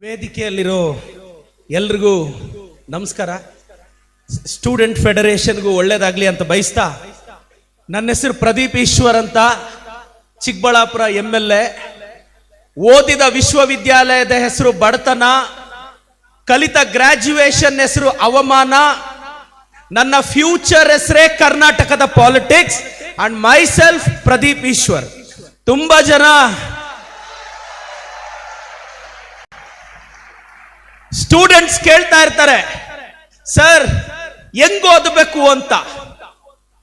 ವೇದಿಕೆಯಲ್ಲಿರೋ ಎಲ್ರಿಗೂ ನಮಸ್ಕಾರ. ಸ್ಟೂಡೆಂಟ್ ಫೆಡರೇಷನ್ಗೂ ಒಳ್ಳೇದಾಗ್ಲಿ ಅಂತ ಬಯಸ್ತಾ, ನನ್ನ ಹೆಸರು ಪ್ರದೀಪ್ ಈಶ್ವರ್ ಅಂತ, ಚಿಕ್ಕಬಳ್ಳಾಪುರ MLA. ಓದಿದ ವಿಶ್ವವಿದ್ಯಾಲಯದ ಹೆಸರು ಬಡತನ, ಕಲಿತ ಗ್ರಾಜ್ಯುಯೇಷನ್ ಹೆಸರು ಅವಮಾನ, ನನ್ನ ಫ್ಯೂಚರ್ ಹೆಸರೇ ಕರ್ನಾಟಕದ politics and myself Pradeep Eshwar. ತುಂಬಾ ಜನ ಸ್ಟೂಡೆಂಟ್ಸ್ ಕೇಳ್ತಾ ಇರ್ತಾರೆ, ಸರ್ ಹೆಂಗ್ ಓದಬೇಕು ಅಂತ.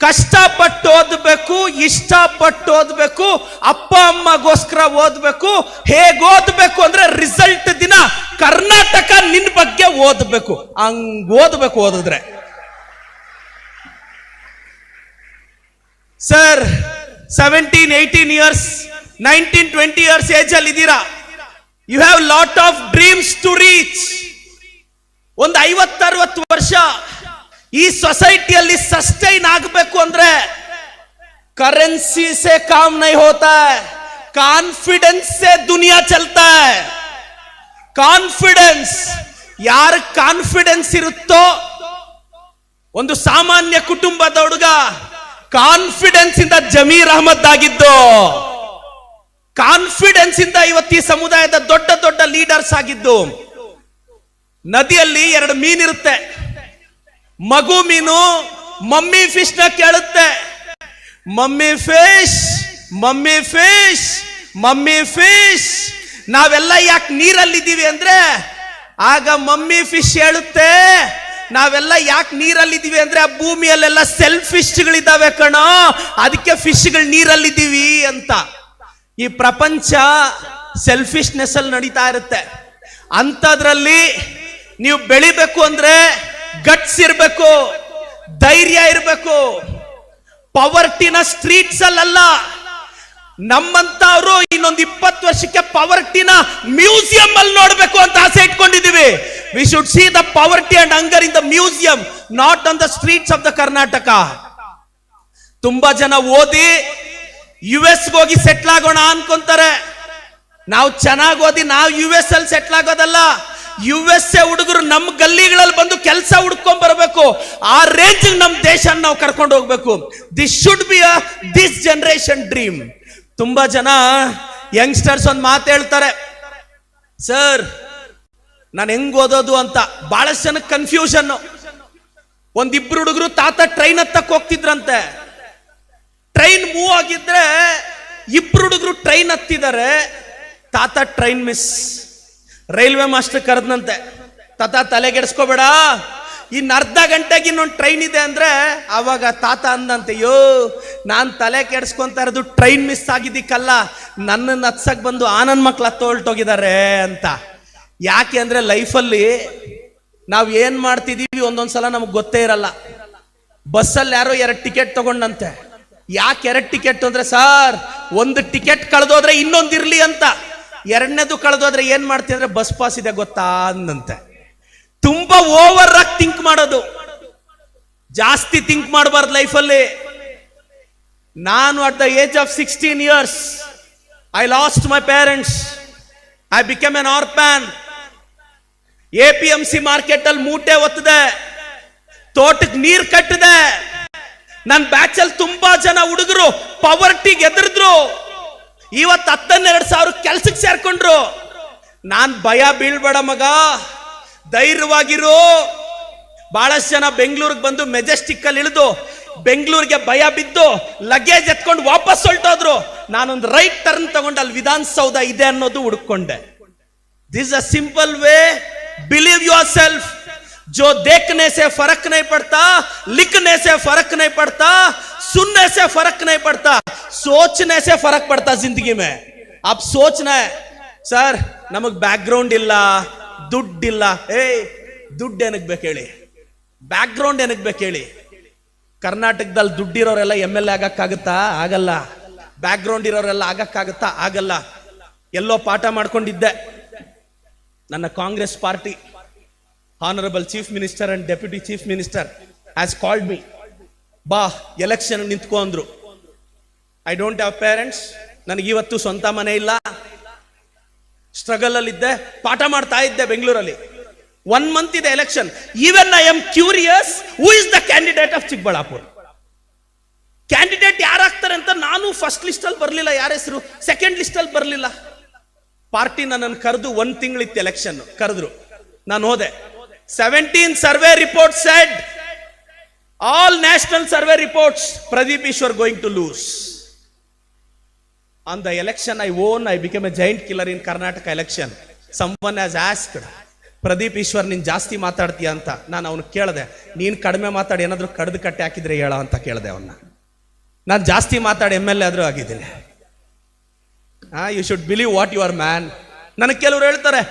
ಕಷ್ಟಪಟ್ಟು ಓದಬೇಕು, ಇಷ್ಟಪಟ್ಟು ಓದಬೇಕು, ಅಪ್ಪ ಅಮ್ಮಗೋಸ್ಕರ ಓದಬೇಕು. ಹೇಗ್ ಓದಬೇಕು ಅಂದ್ರೆ ರಿಸಲ್ಟ್ ದಿನ ಕರ್ನಾಟಕ ನಿನ್ ಬಗ್ಗೆ ಓದಬೇಕು, ಹಂಗ್ ಓದಬೇಕು. ಓದಿದ್ರೆ ಸರ್ 17, 18 ಇಯರ್ಸ್, 19, 20 ಇಯರ್ಸ್ ಏಜ್ ಅಲ್ಲಿ ಇದ್ದೀರಾ. You have lot of dreams to reach. ಒಂದು 50-60 ವರ್ಷ ಈ ಸೊಸೈಟಿಯಲ್ಲಿ ಸಸ್ಟೈನ್ ಆಗಬೇಕು ಅಂದ್ರೆ ಕರೆನ್ಸಿ ಸೆ ಕಾಮ್ ನಹೀ ಹೋತಾ ಹೈ, ಕಾನ್ಫಿಡೆನ್ಸ್ ಸೆ ದುನಿಯಾ ಚಲ್ತಾ ಹೈ. ಕಾನ್ಫಿಡೆನ್ಸ್, ಯಾರ ಕಾನ್ಫಿಡೆನ್ಸ್ ಇರುತ್ತೋ, ಒಂದು ಸಾಮಾನ್ಯ ಕುಟುಂಬದ ಹುಡುಗ ಕಾನ್ಫಿಡೆನ್ಸ್ ಇಂದ ಜಮೀರ್ ಅಹಮದ್ ಆಗಿದ್ದು, ಕಾನ್ಫಿಡೆನ್ಸ್ ಇಂದ ಇವತ್ತು ಈ ಸಮುದಾಯದ ದೊಡ್ಡ ದೊಡ್ಡ ಲೀಡರ್ಸ್ ಆಗಿದ್ದು. ನದಿಯಲ್ಲಿ 2 ಮೀನಿರುತ್ತೆ. ಮಗು ಮೀನು ಮಮ್ಮಿ ಫಿಶ್ ನ ಕೇಳುತ್ತೆ, mummy fish, mummy fish, mummy fish. ನಾವೆಲ್ಲ ಯಾಕೆ ನೀರಲ್ಲಿದ್ದೀವಿ ಅಂದ್ರೆ, ಆಗ ಮಮ್ಮಿ ಫಿಶ್ ಹೇಳುತ್ತೆ, ನಾವೆಲ್ಲ ಯಾಕೆ ನೀರಲ್ಲಿದ್ದೀವಿ ಅಂದ್ರೆ ಆ ಭೂಮಿಯಲ್ಲೆಲ್ಲ ಸೆಲ್ಫಿಶ್ಗಳಿದ್ದಾವೆ ಕಣೋ, ಅದಕ್ಕೆ ಫಿಶ್ಗಳು ನೀರಲ್ಲಿದ್ದೀವಿ ಅಂತ. ಈ ಪ್ರಪಂಚ ಸೆಲ್ಫಿಶ್ನೆಸ್ ಅಲ್ಲಿ ನಡೀತಾ ಇರುತ್ತೆ. ಅಂಥದ್ರಲ್ಲಿ ನೀವು ಬೆಳಿಬೇಕು ಅಂದ್ರೆ ಗಟ್ಸ್ ಇರಬೇಕು, ಧೈರ್ಯ ಇರಬೇಕು. ಪವರ್ಟಿನ ಸ್ಟ್ರೀಟ್ಸ್ ಅಲ್ಲ, ನಮ್ಮಂತವ್ರು ಇನ್ನೊಂದು 20 ವರ್ಷಕ್ಕೆ ಪವರ್ಟಿನ ಮ್ಯೂಸಿಯಂ ಅಲ್ಲಿ ನೋಡ್ಬೇಕು ಅಂತ ಆಸೆ ಇಟ್ಕೊಂಡಿದೀವಿ. We should see the poverty and hunger in the museum, not on the streets of the Karnataka. ತುಂಬಾ ಜನ ಓದಿ US ಹೋಗಿ ಸೆಟ್ಲ್ ಆಗೋಣ ಅನ್ಕೊಂತಾರೆ. ನಾವು ಚೆನ್ನಾಗಿ ಓದಿ ನಾವು US ಅಲ್ಲಿ ಸೆಟ್ಲ್ ಆಗೋದಲ್ಲ, USA ಹುಡುಗರು ನಮ್ಮ ಗಲ್ಲಿಗಳಲ್ಲಿ ಬಂದು ಕೆಲಸ ಹುಡ್ಕೊಂಡ್ ಬರಬೇಕು. ಆ ರೇಂಜ್ ನಮ್ಮ ದೇಶ ನಾವು ಕರ್ಕೊಂಡು ಹೋಗ್ಬೇಕು. This should be this generation dream. ತುಂಬಾ ಜನ ಯಂಗ್ಸ್ಟರ್ಸ್ ಒಂದು ಮಾತು ಹೇಳ್ತಾರೆ, ಸರ್ ನಾನು ಹೆಂಗ್ ಓದೋದು ಅಂತ. ಬಹಳಷ್ಟು ಜನಕ್ಕೆ ಕನ್ಫ್ಯೂಷನ್. ಒಂದಿಬ್ರು ಹುಡುಗರು ತಾತ ಟ್ರೈನ್ ಹತ್ತಕ್ ಹೋಗ್ತಿದ್ರಂತೆ. ಟ್ರೈನ್ ಮೂವ್ ಆಗಿದ್ರೆ 2 ಹುಡುಗರು ಟ್ರೈನ್ ಹತ್ತಿದ್ದಾರೆ. ತಾತ ಟ್ರೈನ್ ಮಿಸ್. ರೈಲ್ವೆ ಮಾಸ್ಟರ್ ಕರೆದ್ನಂತೆ, ತಾತ ತಲೆಗೆಡ್ಸ್ಕೋಬೇಡ, ಇನ್ನು ಅರ್ಧ ಗಂಟೆಗೆ ಇನ್ನೊಂದು ಟ್ರೈನ್ ಇದೆ ಅಂದ್ರೆ. ಅವಾಗ ತಾತ ಅಂದಂತೆ, ಯೋ ನಾನು ತಲೆ ಕೆಡ್ಸ್ಕೊಂತ ಇರೋದು ಟ್ರೈನ್ ಮಿಸ್ ಆಗಿದ್ದಕ್ಕಲ್ಲ, ನನ್ನನ್ನು ಹತ್ಸಕ್ ಬಂದು ಆನಂದ್ ಮಕ್ಳು ಹೊರಟೋಗಿದ್ದಾರೆ ಅಂತ. ಯಾಕೆ ಅಂದ್ರೆ ಲೈಫಲ್ಲಿ ನಾವು ಏನ್ ಮಾಡ್ತಿದೀವಿ ಒಂದೊಂದ್ಸಲ ನಮಗೆ ಗೊತ್ತೇ ಇರಲ್ಲ. ಬಸ್ಸಲ್ಲಿ ಯಾರೋ 2 ಟಿಕೆಟ್ ತಗೊಂಡಂತೆ. ಯಾಕೆ 2 ಟಿಕೆಟ್ ಅಂದ್ರೆ, ಸರ್ ಒಂದು ಟಿಕೆಟ್ ಕಳೆದೋದ್ರೆ ಇನ್ನೊಂದಿರ್ಲಿ ಅಂತ. 2ನೇದು ಕಳೆದೋದ್ರೆ ಏನ್ ಮಾಡ್ತೀವಿ ಅಂದ್ರೆ, ಬಸ್ ಪಾಸ್ ಇದೆ ಗೊತ್ತಾ ಅಂದಂತೆ. ತುಂಬಾ ಓವರ್ ಆಗಿ ಥಿಂಕ್ ಮಾಡೋದು, ಜಾಸ್ತಿ ಥಿಂಕ್ ಮಾಡಬಾರ್ದು ಲೈಫಲ್ಲಿ. ನಾನು at the age of 16 years I lost my parents. I become an orphan. APMC market ಅಲ್ಲಿ ಮೂಟೆ ಒತ್ತದೆ, ತೋಟಕ್ಕೆ ನೀರ್ ಕಟ್ಟಿದೆ. ನನ್ನ ಬ್ಯಾಚ್ ಅಲ್ಲಿ ತುಂಬಾ ಜನ ಹುಡುಗರು ಪವರ್ಟಿಗೆ ಎದುರಿದ್ರು. ಇವತ್ತು 12,000 ಕೆಲ್ಸಕ್ಕೆ ಸೇರ್ಕೊಂಡ್ರು. ನಾನ್ ಭಯ ಬೀಳ್ಬೇಡ ಮಗ, ಧೈರ್ಯವಾಗಿರು. ಬಹಳಷ್ಟು ಜನ ಬೆಂಗಳೂರಿಗೆ ಬಂದು ಮೆಜೆಸ್ಟಿಕ್ ಅಲ್ಲಿ ಇಳಿದು ಬೆಂಗಳೂರಿಗೆ ಭಯ ಬಿದ್ದು ಲಗೇಜ್ ಎತ್ಕೊಂಡು ವಾಪಸ್ ಹೊರಟೋದ್ರು. ನಾನೊಂದು ರೈಟ್ ಟರ್ನ್ ತಗೊಂಡು ಅಲ್ಲಿ ವಿಧಾನಸೌಧ ಇದೆ ಅನ್ನೋದು ಹುಡುಕೊಂಡೆ. This a simple way. Believe your self. जो देखने से फर्क नहीं पड़ता, लिखने से फर्क नहीं पड़ता, सुनने से फर्क नहीं पड़ता, सोचने से फर्क पड़ता जिंदगी में. अब सोचना है, सर नमग बैकग्राउंड ಇಲ್ಲ, ದುಡ್ಡಿಲ್ಲ. ದುಡ್ಡು ಏನಕ್ಕೆ ಬೇಕು ಹೇಳಿ, ಬ್ಯಾಕ್ಗ್ರೌಂಡ್ ಏನಕ್ಕೆ ಬೇಕು ಹೇಳಿ. ಕರ್ನಾಟಕದಲ್ಲಿ ದುಡ್ಡಿರೋರೆಲ್ಲ MLA ಆಗಕ್ಕಾಗುತ್ತಾ? ಆಗಲ್ಲ. ಬ್ಯಾಕ್ಗ್ರೌಂಡ್ ಇರೋರೆಲ್ಲ ಆಗಕ್ಕಾಗುತ್ತಾ? ಆಗಲ್ಲ. ಎಲ್ಲೋ ಪಾಠ ಮಾಡ್ಕೊಂಡಿದ್ದೆ. ನನ್ನ Congress party Honorable Chief Minister and Deputy Chief Minister has called me. ಬಾ ಎಲೆಕ್ಷನ್ ನಿಂತ್ಕೊ ಅಂದ್ರು. I don't have parents. ನನಗೆ ಇವತ್ತು ಸ್ವಂತ ಮನೆ ಇಲ್ಲ. ಸ್ಟ್ರಗಲ್ ಅಲ್ಲಿ ಇದ್ದೆ, ಪಾಠ ಮಾಡ್ತಾ ಇದ್ದೆ ಬೆಂಗಳೂರಲ್ಲಿ. 1 month ಇದೆ election. Even I am curious who is the candidate of Chikkaballapur. Candidate ಯಾರಾಗ್ತಾರೆ ಅಂತ ನಾನು ಫಸ್ಟ್ ಲಿಸ್ಟ್ ಅಲ್ಲಿ ಬರ್ಲಿಲ್ಲ, ಯಾರ ಹೆಸರು ಸೆಕೆಂಡ್ ಲಿಸ್ಟ್ ಅಲ್ಲಿ ಬರ್ಲಿಲ್ಲ. ಪಾರ್ಟಿ ನನ್ನನ್ನು ಕರೆದು 1 ತಿಂಗಳಿತ್ತು ಎಲೆಕ್ಷನ್, ಕರೆದ್ರು, ನಾನು ಹೋದೆ. 17 survey report said, all national survey reports, Pradeep Eshwar going to lose. On the election I won, I became a giant killer in Karnataka election. Someone has asked, Pradeep Eshwar ನೀನ್ ಜಾಸ್ತಿ ಮಾತಾಡ್ತೀಯ ಅಂತ. ನಾನು ಅವನು ಕೇಳಿದೆ, ನೀನ್ ಕಡಿಮೆ ಮಾತಾಡಿ ಏನಾದ್ರು ಕಡ್ದು ಕಟ್ಟಿ ಹಾಕಿದ್ರೆ ಹೇಳ ಅಂತ ಕೇಳಿದೆ ಅವನ್ನ. ನಾನು ಜಾಸ್ತಿ ಮಾತಾಡಿ MLA ಆದ್ರೂ ಆಗಿದ್ದೀನಿ. You should believe what you are man. ನನಗೆ ಕೆಲವರು ಹೇಳ್ತಾರೆ,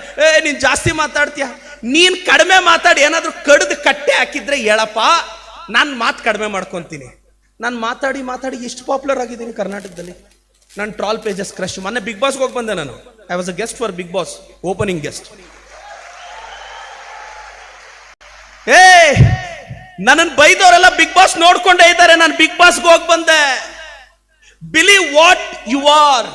ನೀನ್ ಜಾಸ್ತಿ ಮಾತಾಡ್ತೀಯ, ನೀನ್ ಕಡಿಮೆ ಮಾತಾಡಿ ಏನಾದ್ರು ಕಡ್ದು ಕಟ್ಟೆ ಹಾಕಿದ್ರೆ ಹೇಳಪ್ಪ, ನಾನು ಮಾತು ಕಡಿಮೆ ಮಾಡ್ಕೊಂತೀನಿ. ನಾನು ಮಾತಾಡಿ ಮಾತಾಡಿ ಎಷ್ಟು ಪಾಪ್ಯುಲರ್ ಆಗಿದ್ದೀನಿ ಕರ್ನಾಟಕದಲ್ಲಿ. ನಾನು ಟ್ರಾಲ್ ಪೇಜಸ್ ಕ್ರಶ್. ಮೊನ್ನೆ ಬಿಗ್ ಬಾಸ್ಗೆ ಹೋಗಿ ಬಂದೆ ನಾನು. I was a guest for Bigg Boss, opening guest. ನನ್ನನ್ನು ಬೈದವರೆಲ್ಲ ಬಿಗ್ ಬಾಸ್ ನೋಡ್ಕೊಂಡೇ ಇದ್ದಾರೆ. ನಾನು ಬಿಗ್ ಬಾಸ್ಗೆ ಹೋಗಿ ಬಂದೆ. Believe what you are.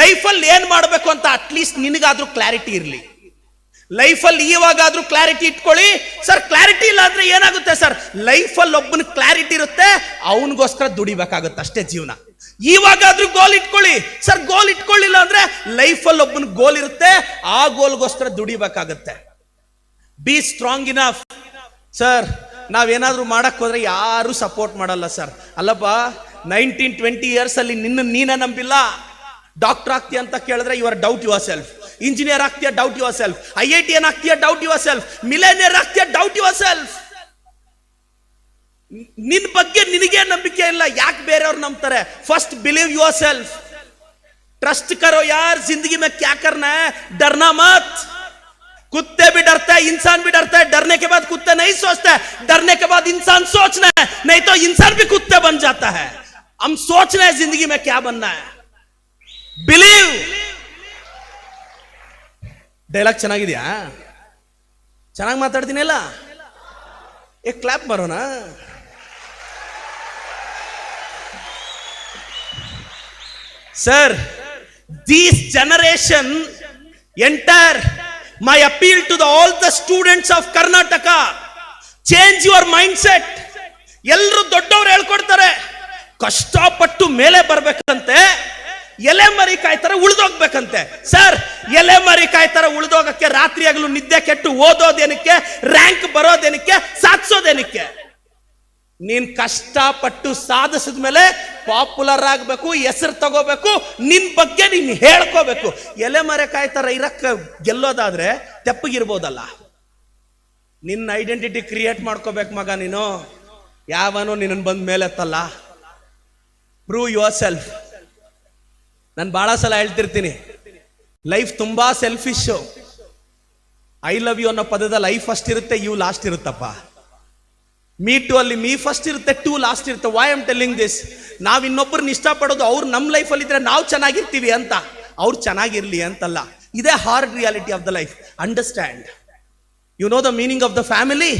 ಲೈಫಲ್ಲಿ ಏನ್ ಮಾಡಬೇಕು ಅಂತ ಅಟ್ಲೀಸ್ಟ್ ನಿನಗಾದ್ರೂ ಕ್ಲಾರಿಟಿ ಇರಲಿ. ಲೈಫಲ್ಲಿ ಇವಾಗಾದ್ರೂ ಕ್ಲಾರಿಟಿ ಇಟ್ಕೊಳ್ಳಿ. ಸರ್ ಕ್ಲಾರಿಟಿ ಇಲ್ಲ ಅಂದ್ರೆ ಏನಾಗುತ್ತೆ ಸರ್? ಲೈಫಲ್ಲಿ ಒಬ್ಬನ ಕ್ಲಾರಿಟಿ ಇರುತ್ತೆ, ಅವನಿಗೋಸ್ಕರ ದುಡಿಬೇಕಾಗುತ್ತೆ ಅಷ್ಟೇ ಜೀವನ. ಇವಾಗಾದ್ರೂ ಗೋಲ್ ಇಟ್ಕೊಳ್ಳಿ. ಸರ್ ಗೋಲ್ ಇಟ್ಕೊಳ್ಳಿಲ್ಲ ಅಂದ್ರೆ ಲೈಫಲ್ಲಿ ಒಬ್ಬನ ಗೋಲ್ ಇರುತ್ತೆ, ಆ ಗೋಲ್ಗೋಸ್ಕರ ದುಡಿಬೇಕಾಗತ್ತೆ. Be strong enough. ಸರ್ ನಾವೇನಾದ್ರೂ ಮಾಡಕ್ ಹೋದ್ರೆ ಯಾರು ಸಪೋರ್ಟ್ ಮಾಡಲ್ಲ ಸರ್. ಅಲ್ಲಪ್ಪ, 19-20 years ಅಲ್ಲಿ ನೀನೇ ನಂಬಿಲ್ಲ. ಡಾಕ್ಟರ್ ಆಗ್ತೀಯ ಅಂತ ಕೇಳಿದ್ರೆ you are doubt your self. Engineer ಆಗ್ತೀಯ, ಡೌಟ್ ಯುವರ್ ಸೆಲ್ಫ್. IITN ಆಗ್ತೀಯ, ಡೌಟ್ ಯುವರ್ ಸೆಲ್ಫ್. ಮಿಲೇನಿಯರ್ ಆಗ್ತೀಯ, ಡೌಟ್ ಯುವರ್ ಸೆಲ್ಫ್. ನಿನ್ ಬಗ್ಗೆ ನಿನಗೆ ನಂಬಿಕೆ ಇಲ್ಲ, ಯಾಕೆ ಬೇರೆಯವ್ರು ನಂಬ್ತಾರೆ? First believe your self. Trust करो यार, जिंदगी में क्या करना है, डरना मत. कुत्ते भी डरते हैं, इंसान भी डरता है. डरने के बाद कुत्ते नहीं सोचते, डरने के बाद इंसान सोचना है, नहीं तो इंसान भी कुत्ते बन जाता है. हम सोच रहे हैं जिंदगी में क्या बनना है. बिलीव. ಡೈಲಾಗ್ ಚೆನ್ನಾಗಿದೆಯಾ? ಚೆನ್ನಾಗಿ ಮಾತಾಡ್ತೀನಿಲ್ಲ? ಕ್ಲಾಪ್ ಬರೋಣ. Sir, this generation entire my appeal to all the students of Karnataka, change your mindset. ಎಲ್ಲರೂ ದೊಡ್ಡವರು ಹೇಳ್ಕೊಡ್ತಾರೆ, ಕಷ್ಟಪಟ್ಟು ಮೇಲೆ ಬರ್ಬೇಕಂತೆ, ಎಲೆ ಮರಿ ಕಾಯ್ತಾರೆ ಉಳಿದೋಗ್ಬೇಕಂತೆ. ಸರ್, ಎಲೆ ಮರಿ ಕಾಯ್ತಾರೆ ಉಳಿದೋಗಕ್ಕೆ ರಾತ್ರಿ ಆಗಲು ನಿದ್ದೆ ಕೆಟ್ಟು ಓದೋದೇನಕ್ಕೆ, ರ್ಯಾಂಕ್ ಬರೋದೇನಕ್ಕೆ, ಸಾಧಿಸೋದೇನಕ್ಕೆ? ನೀನ್ ಕಷ್ಟಪಟ್ಟು ಸಾಧಿಸಿದ ಮೇಲೆ ಪಾಪ್ಯುಲರ್ ಆಗ್ಬೇಕು, ಹೆಸರು ತಗೋಬೇಕು, ನಿನ್ ಬಗ್ಗೆ ನೀನ್ ಹೇಳ್ಕೋಬೇಕು. ಎಲೆ ಮರೆ ಕಾಯ್ತಾರ ಇರಕ್ಕ ಗೆಲ್ಲೋದಾದ್ರೆ ತೆಪ್ಪಗಿರ್ಬೋದಲ್ಲ. ನಿನ್ನ ಐಡೆಂಟಿಟಿ ಕ್ರಿಯೇಟ್ ಮಾಡ್ಕೋಬೇಕು ಮಗ. ನೀನು ಯಾವನೋ ನಿನ್ನ ಬಂದ ಮೇಲೆತ್ತಲ್ಲ. Prove your self. ನಾನು ಬಹಳ ಸಲ ಹೇಳ್ತಿರ್ತೀನಿ, ಲೈಫ್ ತುಂಬಾ ಸೆಲ್ಫಿಶ್. ಐ ಲವ್ ಯು ಅನ್ನೋ ಪದದ ಲೈಫ್ ಫಸ್ಟ್ ಇರುತ್ತೆ, ಯು ಲಾಸ್ಟ್ ಇರುತ್ತಪ್ಪ. ಮೀ ಟು ಅಲ್ಲಿ ಮೀ ಫಸ್ಟ್ ಇರುತ್ತೆ, ಟು ಲಾಸ್ಟ್ ಇರುತ್ತೆ. Why am telling this? ನಾವ್ ಇನ್ನೊಬ್ಬರನ್ನ ಇಷ್ಟಪಡೋದು ಅವ್ರು ನಮ್ಮ ಲೈಫಲ್ಲಿ ಇದ್ರೆ ನಾವು ಚೆನ್ನಾಗಿರ್ತೀವಿ ಅಂತ, ಅವ್ರು ಚೆನ್ನಾಗಿರ್ಲಿ ಅಂತಲ್ಲ. ಇದೇ hard reality of the life. Understand. You know the meaning of the family?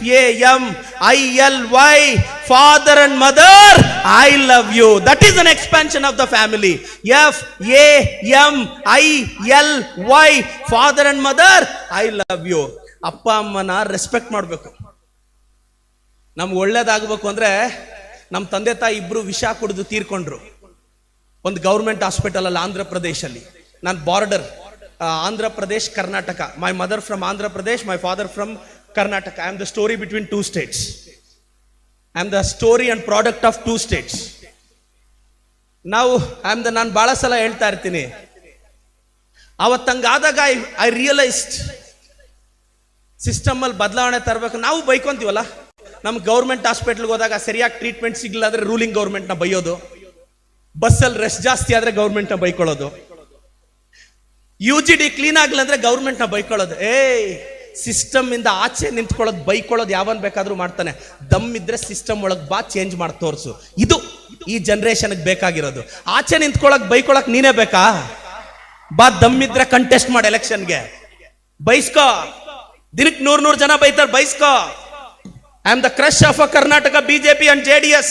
FAMILY, father and mother, I love you. That is an expansion of the family. FAMILY, father and mother, I love you. ಅಪ್ಪ ಅಮ್ಮನ respect ಮಾಡಬೇಕು. ನಮ್ಗೆ ಒಳ್ಳೇದಾಗಬೇಕು ಅಂದ್ರೆ, ನಮ್ಮ ತಂದೆ ತಾಯಿ ಇಬ್ರು ವಿಷ ಕುಡಿದು ತೀರ್ಕೊಂಡ್ರು ಒಂದು ಗೌರ್ಮೆಂಟ್ ಹಾಸ್ಪಿಟಲ್ ಅಲ್ಲಿ ಆಂಧ್ರ ಪ್ರದೇಶಲ್ಲಿ. ನಾನು border, Andhra Pradesh Karnataka. My mother from Andhra Pradesh, my father from Karnataka. I am the story between two states. I am the story and product of two states. Now I am the, ನಾನು ಬಹಳ ಸಲ ಹೇಳ್ತಾ ಇರ್ತೀನಿ, ಅವತ್ತಂಗಾದಾಗ ಐ ರಿಯಲೈಸ್ಡ್ ಸಿಸ್ಟಮ್ ಅಲ್ಲಿ ಬದಲಾವಣೆ ತರಬೇಕು. ನಾವು ಬೈಕೊಂತೀವಲ್ಲ, ನಮ್ ಗೌರ್ಮೆಂಟ್ ಹಾಸ್ಪಿಟಲ್ಗೆ ಹೋದಾಗ ಸರಿಯಾಗಿ ಟ್ರೀಟ್ಮೆಂಟ್ ಸಿಗಲಿಲ್ಲ ಅಂದ್ರೆ ರೂಲಿಂಗ್ ಗೌರ್ಮೆಂಟ್ ನ ಬೈಯೋದು, ಬಸ್ಸಲ್ಲಿ ರೆಸ್ಟ್ ಜಾಸ್ತಿ ಆದ್ರೆ ಗೌರ್ಮೆಂಟ್ ನ ಬೈಕೊಳ್ಳೋದು, UGD ಕ್ಲೀನ್ ಆಗ್ಲಿಲ್ಲ ಅಂದ್ರೆ ಗೌರ್ಮೆಂಟ್ ನ ಬೈಕೊಳ್ಳೋದು. ಸಿಸ್ಟಮ್ ಇಂದ ಆಚೆ ನಿಂತ್ಕೊಳ್ಳೋದು, ಬೈಕೊಳ್ಳೋದು ಯಾವನ್ ಬೇಕಾದ್ರೂ ಮಾಡ್ತಾನೆ. ದಮ್ ಇದ್ರೆ ಸಿಸ್ಟಮ್ ಒಳಗ್ ಬಾ, ಚೇಂಜ್ ಮಾಡಿ ತೋರ್ಸು. ಇದು ಈ ಜನರೇಷನ್ ಬೇಕಾಗಿರೋದು. ಆಚೆ ನಿಂತ್ಕೊಳ್ಳಕ್ ಬೈಕೊಳ್ಳಕ್ ನೀನೇ ಬೇಕಾ? ಬಾ, ದಮ್ ಇದ್ರೆ ಕಂಟೆಸ್ಟ್ ಮಾಡಿ ಎಲೆಕ್ಷನ್ಗೆ, ಬೈಸ್ಕೋ. ದಿನಕ್ಕೆ 100 ಜನ ಬೈತಾರೆ, ಬೈಸ್ಕೋ. I am the crush of a Karnataka BJP and JDS.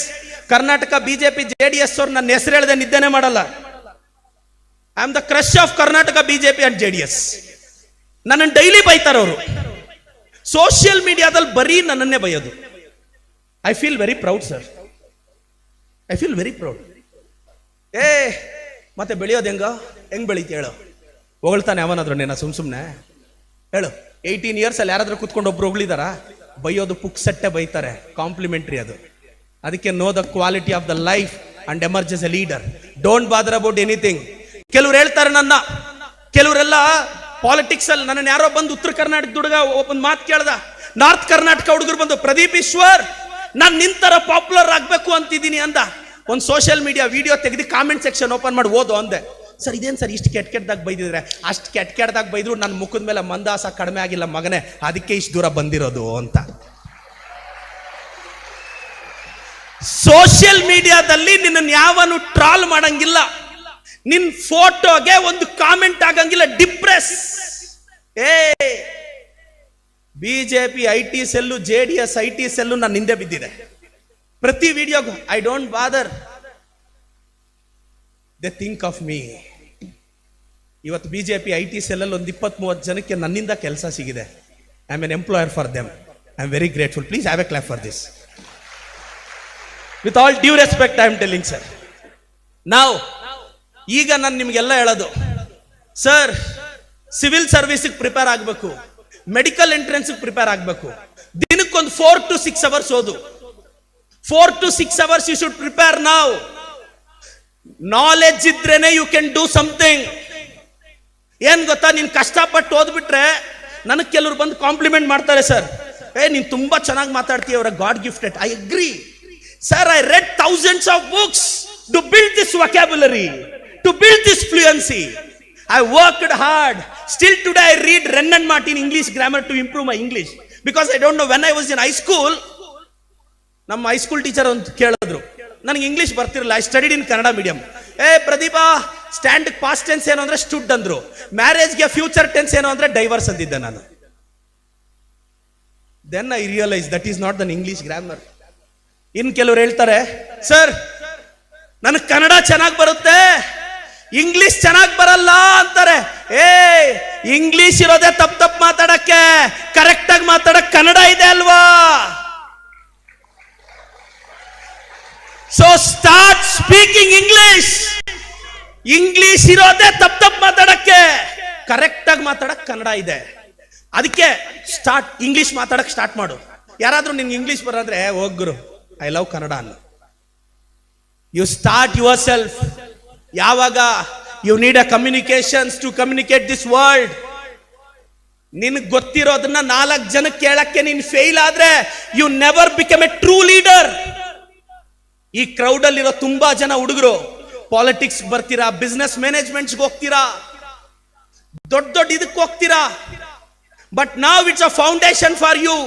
Karnataka BJP JDS ಅವ್ರು ನನ್ನ ಹೆಸರು ಹೇಳದೆ ನಿದ್ದೆನೆ ಮಾಡಲ್ಲ. I am the crush of Karnataka BJP and JDS. ನನ್ನನ್ನು ಡೈಲಿ ಬೈತಾರೆ ಅವರು. ಸೋಷಿಯಲ್ ಮೀಡಿಯಾದಲ್ಲಿ ಬರೀ ನನ್ನನ್ನೇ ಬೈಯೋದು. I feel very proud sir. I feel very proud. ಮತ್ತೆ ಬೆಳೆಯೋದು ಹೆಂಗ್ ಬೆಳೀತಿ ಹೇಳು? ಹೊಗಳ್ತಾನೆ ಅವನಾದ್ರು ನಿನ್ನ ಸುಮ್ನೆ ಹೇಳು. 18 years ಅಲ್ಲಿ ಯಾರಾದ್ರೂ ಕುತ್ಕೊಂಡು ಒಬ್ರು ಹೊಗಳಿದಾರ? ಬೈಯೋದು ಪುಕ್ಸಟ್ಟೆ ಬೈತಾರೆ, ಕಾಂಪ್ಲಿಮೆಂಟ್ರಿ ಅದು. ಅದಕ್ಕೆ know the quality of the life and emerge as a leader. Don't bother about anything. ಕೆಲವ್ರು ಹೇಳ್ತಾರೆ ಕೆಲವರೆಲ್ಲ ಪಾಲಿಟಿಕ್ಸ್ ಅಲ್ಲಿ ನನ್ನ ಯಾರೋ ಬಂದು ಉತ್ತರ ಕರ್ನಾಟಕದ ಹುಡುಗ ಒಂದು ಮಾತು ಕೇಳ್ದ. ನಾರ್ತ್ ಕರ್ನಾಟಕ ಹುಡುಗರು ಬಂದು, ಪ್ರದೀಪ್ ಈಶ್ವರ್ ನಾನು ನಿಂತರ ಪಾಪ್ಯುಲರ್ ಆಗ್ಬೇಕು ಅಂತಿದ್ದೀನಿ ಅಂದ. ಒಂದು ಸೋಷಿಯಲ್ ಮೀಡಿಯಾ ವಿಡಿಯೋ ತೆಗೆದು ಕಾಮೆಂಟ್ ಸೆಕ್ಷನ್ ಓಪನ್ ಮಾಡಿ ಓದು ಅಂದೆ. ಸರ್ ಇದೇನು ಸರ್ ಇಷ್ಟು ಕೆಟ್ಟದಾಗ ಬೈದಿದ್ರೆ? ಅಷ್ಟು ಕೆಟ್ಟದಾಗ ಬೈದ್ರು ನನ್ನ ಮುಖದ ಮೇಲೆ ಮಂದಾಸ ಕಡಿಮೆ ಆಗಿಲ್ಲ ಮಗನೇ, ಅದಕ್ಕೆ ಇಷ್ಟು ದೂರ ಬಂದಿರೋದು ಅಂತ. ಸೋಷಿಯಲ್ ಮೀಡಿಯಾದಲ್ಲಿ ನಿನ್ನ ಯಾವನು ಟ್ರಾಲ್ ಮಾಡಂಗಿಲ್ಲ, ನಿನ್ ಫೋಟೋಗೆ ಒಂದು ಕಾಮೆಂಟ್ ಆಗಂಗಿಲ್ಲ. Depress. BJP IT cell, JDS IT cell ನನ್ನ ಹಿಂದೆ ಬಿದ್ದಿದೆ. ಪ್ರತಿ ವಿಡಿಯೋಗೂ I don't bother. They think of me. ಇವತ್ತು ಬಿಜೆಪಿ IT ಸೆಲ್ಲಲ್ಲಿ ಒಂದು 20-30 ಜನಕ್ಕೆ ನನ್ನಿಂದ ಕೆಲಸ ಸಿಗಿದೆ. I am an employer for them. I am very grateful. Please have a clap for this. With all due respect I am telling sir. ನಾವು ಈಗ ನಾನು ನಿಮ್ಗೆಲ್ಲ ಹೇಳೋದು, ಸರ್ ಸಿವಿಲ್ ಸರ್ವಿಸ್ಗೆ ಪ್ರಿಪೇರ್ ಆಗಬೇಕು, ಮೆಡಿಕಲ್ ಎಂಟ್ರೆನ್ಸ್ಗೆ ಪ್ರಿಪೇರ್ ಆಗಬೇಕು. ದಿನಕ್ಕೊಂದು 4 to 6 hours ಓದು. 4 to 6 hours you should prepare now. Knowledge ಇದ್ರೇನೆ ಯು ಕ್ಯಾನ್ ಡೂ ಸಮಥಿಂಗ್. ಏನ್ ಗೊತ್ತಾ, ನೀನ್ ಕಷ್ಟಪಟ್ಟು ಓದ್ಬಿಟ್ರೆ ನನಗೆ ಕೆಲವರು ಬಂದು ಕಾಂಪ್ಲಿಮೆಂಟ್ ಮಾಡ್ತಾರೆ. ಸರ್ ನೀನ್ ತುಂಬಾ ಚೆನ್ನಾಗಿ ಮಾತಾಡ್ತೀಯ, ಅವರ god gifted. I agree sir. I read thousands of books to build this vocabulary, to build this fluency. I worked hard. Still today I read Wren and Martin English grammar to improve my English, because I don't know, when I was in high school, ನಮ್ಮ high school teacher ಅಂತ ಕೇಳಿದ್ರು, ನನಗೆ English ಬರ್ತಿರಲಿಲ್ಲ. I studied in Kannada medium. Pradeepa stand past tense ಏನು ಅಂದ್ರೆ stood ಅಂದ್ರು, ಮ್ಯಾರೇಜ್ಗೆ future tense ಏನು ಅಂದ್ರೆ ಡೈವರ್ಸ್ ಅಂದಿದ್ದೆ ನಾನು. Then I realise that is not than English grammar. ಇನ್ ಕೆಲವ್ರು ಹೇಳ್ತಾರೆ, ಸರ್ ನನಗೆ ಕನ್ನಡ ಚೆನ್ನಾಗಿ ಬರುತ್ತೆ, ಇಂಗ್ಲಿಷ್ ಚೆನ್ನಾಗಿ ಬರಲ್ಲ ಅಂತಾರೆ. ಇಂಗ್ಲಿಷ್ ಇರೋದೇ ತಪ್ಪು ಮಾತಾಡಕ್ಕೆ, ಕರೆಕ್ಟ್ ಆಗಿ ಮಾತಾಡಕ್ ಕನ್ನಡ ಇದೆ ಅಲ್ವಾ? So start speaking English. English ಇರೋದೇ ತಪ್ಪು ಮಾತಾಡಕ್ಕೆ, ಕರೆಕ್ಟ್ ಆಗಿ ಮಾತಾಡಕ್ ಕನ್ನಡ ಇದೆ. ಅದಕ್ಕೆ ಸ್ಟಾರ್ಟ್ ಇಂಗ್ಲಿಷ್ ಮಾತಾಡಕ್ ಸ್ಟಾರ್ಟ್ ಮಾಡು. ಯಾರಾದ್ರೂ ನಿನ್ಗೆ ಇಂಗ್ಲಿಷ್ ಬರಂದ್ರೆ ಹೋಗ್ಗುರು ಐ ಲವ್ ಕನ್ನಡ ಅನ್ನು. You start yourself. ಯಾವಾಗ you need a communications to communicate this world. ನಿನಗೆ ಗೊತ್ತಿರೋದನ್ನ 4 ಜನಕ್ಕೆ ಕೇಳಕ್ಕೆ ನೀನು ಫೇಲ್ ಆದ್ರೆ you never become a true leader. ಈ ಕ್ರೌಡ್ ಅಲ್ಲಿರೋ ತುಂಬಾ ಜನ ಹುಡುಗರು ಪಾಲಿಟಿಕ್ಸ್ ಬರ್ತೀರಾ, ಬಿಸ್ನೆಸ್ ಮ್ಯಾನೇಜ್ಮೆಂಟ್ಸ್ ಹೋಗ್ತೀರಾ, ದೊಡ್ಡ ಇದಕ್ಕೆ ಹೋಗ್ತೀರಾ. ಬಟ್ ನಾವ್ it's a foundation for you.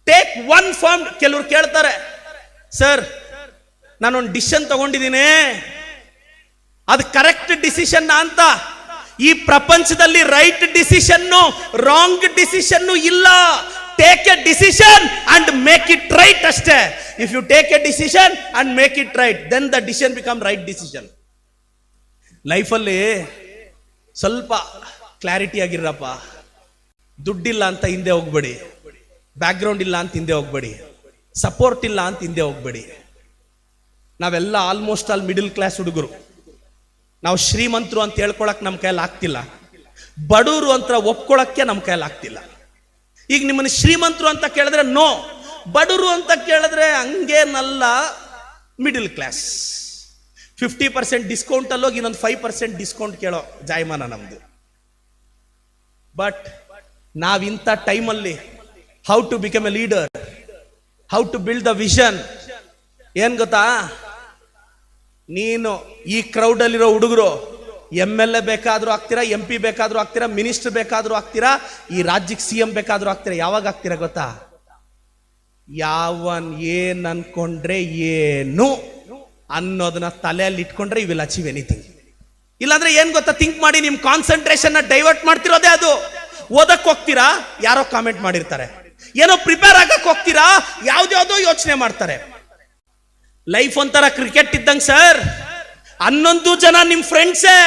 Take one form. ಕೆಲವ್ರು ಕೇಳ್ತಾರೆ, ಸರ್ ನಾನೊಂದು ಡಿಸಿಷನ್ ತಗೊಂಡಿದ್ದೀನಿ, ಅದು ಕರೆಕ್ಟ್ ಡಿಸಿಷನ್ ಅಂತ. ಈ ಪ್ರಪಂಚದಲ್ಲಿ ರೈಟ್ ಡಿಸಿಷನ್ ರಾಂಗ್ ಡಿಸಿಷನ್ ಇಲ್ಲ. Take a decision and make it right ಅಷ್ಟೇ. If you take a decision and make it right, then the decision become right decision. ಲೈಫಲ್ಲಿ ಸ್ವಲ್ಪ ಕ್ಲಾರಿಟಿ ಆಗಿರಪ್ಪ. ದುಡ್ಡಿಲ್ಲ ಅಂತ ಹಿಂದೆ ಹೋಗ್ಬೇಡಿ, ಬ್ಯಾಕ್ಗ್ರೌಂಡ್ ಇಲ್ಲ ಅಂತ ಹಿಂದೆ ಹೋಗ್ಬೇಡಿ, ಸಪೋರ್ಟ್ ಇಲ್ಲ ಅಂತ ಹಿಂದೆ ಹೋಗ್ಬೇಡಿ. ನಾವೆಲ್ಲ ಆಲ್ಮೋಸ್ಟ್ ಆಲ್ ಮಿಡಿಲ್ ಕ್ಲಾಸ್ ಹುಡುಗರು. ನಾವು ಶ್ರೀಮಂತರು ಅಂತ ಹೇಳ್ಕೊಳಕ್ ನಮ್ಮ ಕೈಯಲ್ಲಿ ಆಗ್ತಿಲ್ಲ, ಬಡವರು ಅಂತ ಒಪ್ಕೊಳಕ್ಕೆ ನಮ್ಮ ಕೈಯಲ್ಲಿ ಆಗ್ತಿಲ್ಲ. ಈಗ ನಿಮ್ಮನ್ನು ಶ್ರೀಮಂತರು ಅಂತ ಕೇಳಿದ್ರೆ ನೋ, ಬಡವರು ಅಂತ ಕೇಳಿದ್ರೆ ಹಂಗೇನಲ್ಲ, ಮಿಡಿಲ್ ಕ್ಲಾಸ್. 50% ಡಿಸ್ಕೌಂಟ್ ಅಲ್ಲೋಗಿ ಇನ್ನೊಂದು 5% ಡಿಸ್ಕೌಂಟ್ ಕೇಳೋ ಜಾಯಮಾನ ನಮ್ದು. ಬಟ್ ನಾವಿಂಥ ಟೈಮಲ್ಲಿ how to become a leader, how to build the vision. ಏನ್ ಗೊತ್ತಾ, ನೀನು ಈ ಕ್ರೌಡ್ ಅಲ್ಲಿರೋ ಹುಡುಗರು MLA ಬೇಕಾದ್ರೂ ಆಗ್ತೀರಾ, MP ಬೇಕಾದ್ರೂ ಆಗ್ತೀರಾ, ಮಿನಿಸ್ಟರ್ ಬೇಕಾದ್ರೂ ಆಗ್ತೀರಾ, ಈ ರಾಜ್ಯಕ್ಕೆ CM ಬೇಕಾದ್ರೂ ಆಗ್ತೀರಾ. ಯಾವಾಗ ಆಗ್ತೀರಾ ಗೊತ್ತಾ? ಯಾವನ್ ಏನ್ ಅನ್ಕೊಂಡ್ರೆ ಏನು ಅನ್ನೋದನ್ನ ತಲೆಯಲ್ಲಿ ಇಟ್ಕೊಂಡ್ರೆ ಯು ವಿಲ್ ಅಚೀವ್ ಎನಿಥಿಂಗ್. ಇಲ್ಲಾಂದ್ರೆ ಏನ್ ಗೊತ್ತಾ, ಥಿಂಕ್ ಮಾಡಿ ನಿಮ್ ಕಾನ್ಸಂಟ್ರೇಷನ್ ಡೈವರ್ಟ್ ಮಾಡ್ತಿರೋದೇ ಅದು. ಓದಕ್ ಹೋಗ್ತೀರಾ, ಯಾರೋ ಕಾಮೆಂಟ್ ಮಾಡಿರ್ತಾರೆ. ಏನೋ ಪ್ರಿಪೇರ್ ಆಗಕ್ ಹೋಗ್ತೀರಾ, ಯಾವ್ದ್ಯಾವ್ದೋ ಯೋಚನೆ ಮಾಡ್ತಾರೆ. ಲೈಫ್ ಒಂಥರ ಕ್ರಿಕೆಟ್ ಇದ್ದಂಗೆ ಸರ್. 11 ಜನ ನಿಮ್ ಫ್ರೆಂಡ್ಸೇ.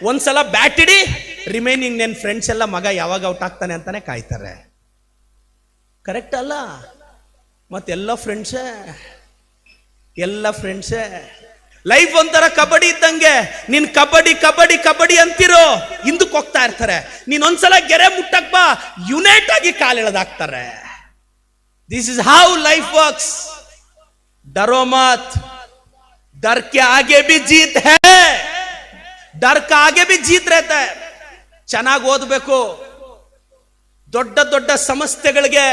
ಒಂದ್ಸಲ ಬ್ಯಾಟ್ ಇಡಿ, ರಿಮೈನಿಂಗ್ ನನ್ನ ಫ್ರೆಂಡ್ಸ್ ಎಲ್ಲ ಮಗ ಯಾವಾಗ ಔಟ್ ಆಗ್ತಾನೆ ಅಂತಾನೆ ಕಾಯ್ತಾರೆ. ಕರೆಕ್ಟ್ ಅಲ್ಲ? ಮತ್ತೆಲ್ಲ ಫ್ರೆಂಡ್ಸೇ. ಲೈಫ್ ಒಂಥರ ಕಬಡ್ಡಿ ಇದ್ದಂಗೆ. ನೀನ್ ಕಬಡ್ಡಿ ಕಬಡ್ಡಿ ಕಬಡ್ಡಿ ಅಂತಿರೋ, ಹಿಂದಕ್ಕೆ ಹೋಗ್ತಾ ಇರ್ತಾರೆ. ನೀನ್ ಒಂದ್ಸಲ ಗೆರೆ ಮುಟ್ಟಕ್ ಬಾ, ಯುನೈಟ್ ಆಗಿ ಕಾಲೆಳೆದಾಕ್ತಾರೆ. This is how life works. डरो मत, डर के आगे भी जीत है, डर का आगे भी जीत रहता है. ಚೆನ್ನಾಗಿ ಓದಬೇಕು. ದೊಡ್ಡ ದೊಡ್ಡ ಸಂಸ್ಥೆಗಳಿಗೆ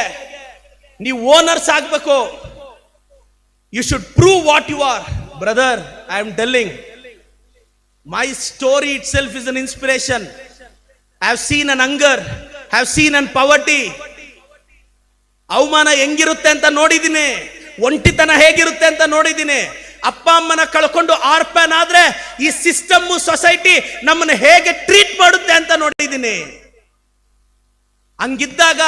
ನೀವು ಓನರ್ಸ್ ಆಗಬೇಕು. You should prove what you are. Brother, I am telling, my story itself is an inspiration. I have seen an hunger, I have seen an poverty. ಅವಮಾನ ಹೆಂಗಿರುತ್ತೆ ಅಂತ ನೋಡಿದ್ದೀನಿ, ಒಂಟಿತನ ಹೇಗಿರುತ್ತೆ ಅಂತ ನೋಡಿದ್ದೀನಿ. ಅಪ್ಪ ಅಮ್ಮನ ಕಳ್ಕೊಂಡು ಆರ್ಪನ್ ಆದ್ರೆ ಈ ಸಿಸ್ಟಮ್ ಸೊಸೈಟಿ ನಮ್ಮನ್ನ ಹೇಗೆ ಟ್ರೀಟ್ ಮಾಡುತ್ತೆ ಅಂತ ನೋಡಿದ್ದೀನಿ. ಹಂಗಿದ್ದಾಗ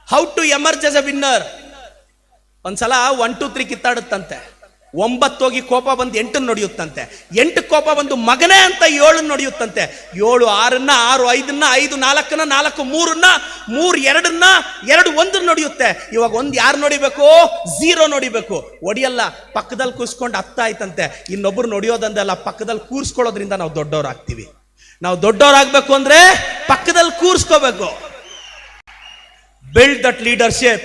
how to emerge as a winner. ಒಂದ್ಸಲ 1 2 3 ಕಿತ್ತಾಡುತ್ತಂತೆ. 9 ಹೋಗಿ ಕೋಪ ಬಂದು 8 ನೋಡಿಯುತ್ತಂತೆ. 8 ಕೋಪ ಬಂದು ಮಗನೇ ಅಂತ 7 ನೋಡಿಯುತ್ತಂತೆ. 7 6ನ್ನ, 6 5ನ್ನ, 5 4ನ್ನ, 4 3ನ್ನ, 3 2ನ್ನ, 2 1 ನೋಡಿಯುತ್ತೆ. ಇವಾಗ 1 ಯಾರು ನೋಡಿಬೇಕು? 0 ನೋಡಿಬೇಕು. ಒಡಿಯಲ್ಲ, ಪಕ್ಕದಲ್ಲಿ ಕೂರ್ಸ್ಕೊಂಡು ಅರ್ಥ ಆಯ್ತಂತೆ. ಇನ್ನೊಬ್ರು ನೋಡಿಯೋದಂದಲ್ಲ, ಪಕ್ಕದಲ್ಲಿ ಕೂರ್ಸ್ಕೊಳ್ಳೋದ್ರಿಂದ ನಾವು ದೊಡ್ಡವರಾಗ್ತೀವಿ. ನಾವು ದೊಡ್ಡವರಾಗಬೇಕು ಅಂದ್ರೆ ಪಕ್ಕದಲ್ಲಿ ಕೂರ್ಸ್ಕೋಬೇಕು. Build that leadership.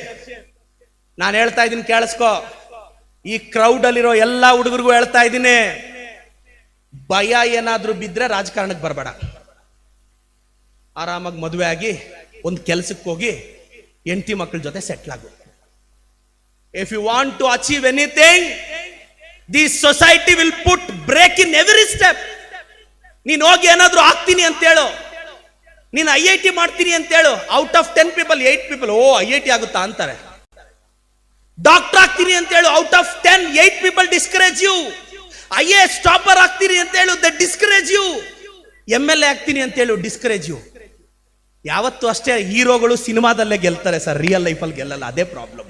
ನಾನು ಹೇಳ್ತಾ ಇದ್ದೀನಿ, ಕೇಳಿಸ್ಕೋ. ಈ ಕ್ರೌಡ್ ಅಲ್ಲಿರೋ ಎಲ್ಲಾ ಹುಡುಗರಿಗೂ ಹೇಳ್ತಾ ಇದ್ದೀನಿ, ಭಯ ಏನಾದ್ರೂ ಬಿದ್ರೆ ರಾಜಕಾರಣಕ್ಕೆ ಬರಬೇಡ. ಆರಾಮಾಗಿ ಮದುವೆ ಆಗಿ ಒಂದು ಕೆಲಸಕ್ಕೆ ಹೋಗಿ ಹೆಂಡತಿ ಮಕ್ಕಳ ಜೊತೆ ಸೆಟ್ಲ್ ಆಗು. If you want to achieve anything, this society will put brake in every step. ನೀನ್ ಹೋಗಿ ಏನಾದ್ರೂ ಆಗ್ತೀನಿ ಅಂತ ಹೇಳು, ನೀನು IIT ಮಾಡ್ತೀನಿ ಅಂತ ಹೇಳು, ಔಟ್ ಆಫ್ 10 ಪೀಪಲ್ 8 ಪೀಪಲ್ ಓ IIT ಆಗುತ್ತಾ ಅಂತಾರೆ. ಡಾಕ್ಟರ್ ಆಗ್ತೀನಿ ಅಂತ ಹೇಳು, out of 10 8 people discourage you. IAS topper ಆಗ್ತೀನಿ ಅಂತ ಹೇಳು, ದ ಡಿಸ್ಕರೇಜ್ ಯು. MLA ಆಗ್ತೀನಿ ಅಂತ ಹೇಳು, ಡಿಸ್ಕರೇಜ್ ಯು. ಯಾವತ್ತು ಅಷ್ಟೇ ಹೀರೋಗಳು ಸಿನಿಮಾದಲ್ಲೇ ಗೆಲ್ತಾರೆ ಸರ್, ರಿಯಲ್ ಲೈಫಲ್ಲಿ ಗೆಲ್ಲಲ್ಲ. ಅದೇ problem.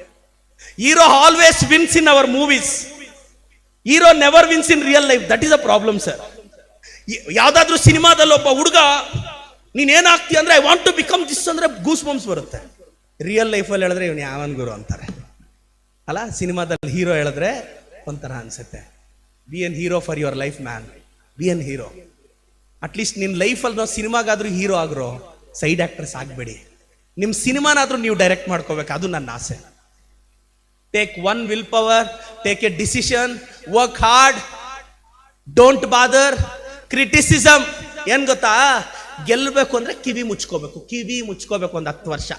Hero always wins in our movies, hero never wins in real life. That is a problem sir. ಯಾವ್ದಾದ್ರೂ ಸಿನಿಮಾದಲ್ಲಿ ಒಬ್ಬ ಹುಡುಗ ನೀನ್ ಏನಾಗ್ತಿ ಅಂದ್ರೆ I want to become this ಅಂದ್ರೆ ಗೂಸ್ ಬಂಪ್ಸ್ ಬರುತ್ತೆ. ರಿಯಲ್ ಲೈಫಲ್ಲಿ ಹೇಳಿದ್ರೆ ಇವನು ಯಾವನ್ ಗುರು ಅಂತಾರೆ ಅಲ್ಲ. ಸಿನಿಮಾದಲ್ಲಿ ಹೀರೋ ಹೇಳಿದ್ರೆ ಒಂಥರ ಅನ್ಸುತ್ತೆ. B N hero for your life man, B N hero. At least ನಿನ್ನ ಲೈಫಲ್ಲಿ ನಾವು ಸಿನಿಮಾಗಾದ್ರೂ ಹೀರೋ ಆಗ್ರೋ, ಸೈಡ್ ಆಕ್ಟರ್ಸ್ ಆಗಬೇಡಿ. ನಿಮ್ಮ ಸಿನಿಮಾನಾದ್ರೂ ನೀವು ಡೈರೆಕ್ಟ್ ಮಾಡ್ಕೋಬೇಕು, ಅದು ನನ್ನ ಆಸೆ. Take one will power, take a decision, work hard, don't bother criticism. ಏನ್ ಗೊತ್ತಾ, ಗೆಲ್ಲಬೇಕು ಅಂದ್ರೆ ಕಿವಿ ಮುಚ್ಕೋಬೇಕು. ಕಿವಿ ಮುಚ್ಕೋಬೇಕು. ಒಂದು 10 ವರ್ಷ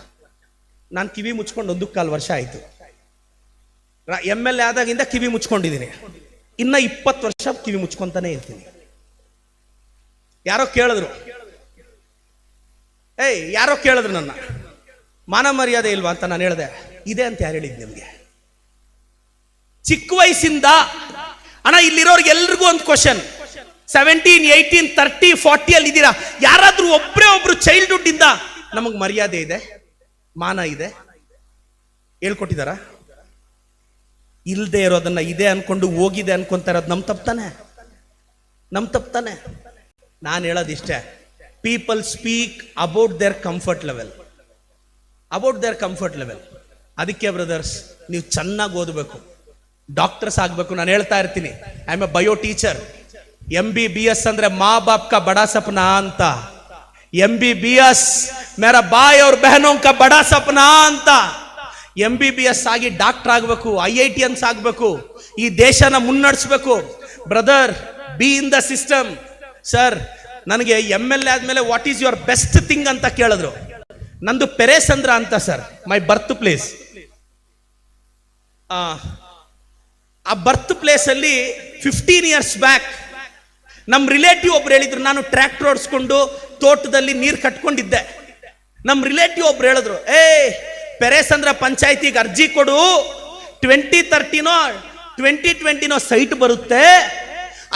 ನಾನು ಕಿವಿ ಮುಚ್ಕೊಂಡು 1.25 ವರ್ಷ ಆಯ್ತು. MLA ಆದಾಗಿಂದ ಕಿವಿ ಮುಚ್ಕೊಂಡಿದ್ದೀನಿ. ಇನ್ನ 20 ವರ್ಷ ಕಿವಿ ಮುಚ್ಕೊಂತಾನೆ ಇರ್ತೀನಿ. ಯಾರೋ ಕೇಳಿದ್ರು ನನ್ನ, ಮಾನ ಮರ್ಯಾದೆ ಇಲ್ವಾ ಅಂತ ನಾನು ಹೇಳಿದೆ. ಇದೆ ಅಂತ ಯಾರು ಹೇಳಿದ್ ನಿಮ್ಗೆ? ಚಿಕ್ಕ ವಯಸ್ಸಿಂದ ಅಣ್ಣ, ಇಲ್ಲಿರೋರ್ಗೆ ಎಲ್ರಿಗೂ ಒಂದು ಕ್ವಶನ್. 17 18 30 40 ಅಲ್ಲಿ ಇದ್ದೀರಾ, ಯಾರಾದ್ರೂ ಒಬ್ರು ಚೈಲ್ಡ್ಹುಡ್ ಇಂದ ನಮಗ್ ಮರ್ಯಾದೆ ಇದೆ, ಮಾನ ಇದೆ ಹೇಳ್ಕೊಟ್ಟಿದಾರ? ಇಲ್ದೇ ಇರೋದನ್ನ ಇದೆ ಅನ್ಕೊಂಡು ಹೋಗಿದೆ ಅನ್ಕೊಂತ ಇರೋದು ನಮ್ ತಪ್ತಾನೆ. ನಾನು ಹೇಳೋದಿಷ್ಟೇ, people speak about their comfort level, ಅದಕ್ಕೆ ಬ್ರದರ್ಸ್, ನೀವು ಚೆನ್ನಾಗಿ ಓದಬೇಕು, ಡಾಕ್ಟರ್ಸ್ ಆಗ್ಬೇಕು. ನಾನು ಹೇಳ್ತಾ ಇರ್ತೀನಿ, I am a bio teacher. MBBS ಅಂದ್ರೆ ಮಾ ಬಾಪ್ ಕಾ ಬಡಾ ಸಪನಾ ಅಂತ. MBBS ಮೇರಾ ಬಾಯ್ ಅವ್ರ ಬಹನೋಂ ಕಾ ಬಡಾ ಸಪನಾ ಅಂತ. MBBS ಆಗಿ ಡಾಕ್ಟರ್ ಆಗಬೇಕು, IITians ಆಗಬೇಕು, ಈ ದೇಶನ ಮುನ್ನಡೆಸಬೇಕು. Brother, be in the system. Sir, ನನಗೆ MLA ಆದ್ಮೇಲೆ what is your best thing ಅಂತ ಕೇಳಿದ್ರು. ನಂದು ಪೆರೇಸಂದ್ರ ಅಂತ ಸರ್, ಮೈ ಬರ್ತ್ ಪ್ಲೇಸ್. ಆ ಬರ್ತ್ ಪ್ಲೇಸ್ ಅಲ್ಲಿ 15 years ಬ್ಯಾಕ್ ನಮ್ಮ ರಿಲೇಟಿವ್ ಒಬ್ರು ಹೇಳಿದ್ರು. ನಾನು ಟ್ರ್ಯಾಕ್ಟರ್ ಓಡಿಸ್ಕೊಂಡು ತೋಟದಲ್ಲಿ ನೀರು ಕಟ್ಕೊಂಡಿದ್ದೆ. ನಮ್ಮ ರಿಲೇಟಿವ್ ಒಬ್ರು ಹೇಳಿದ್ರು, ಪೆರೇಸಂದ್ರ ಪಂಚಾಯತಿಗೆ ಅರ್ಜಿ ಕೊಡು, 2030ನೋ 2020ನೋ ಸೈಟ್ ಬರುತ್ತೆ,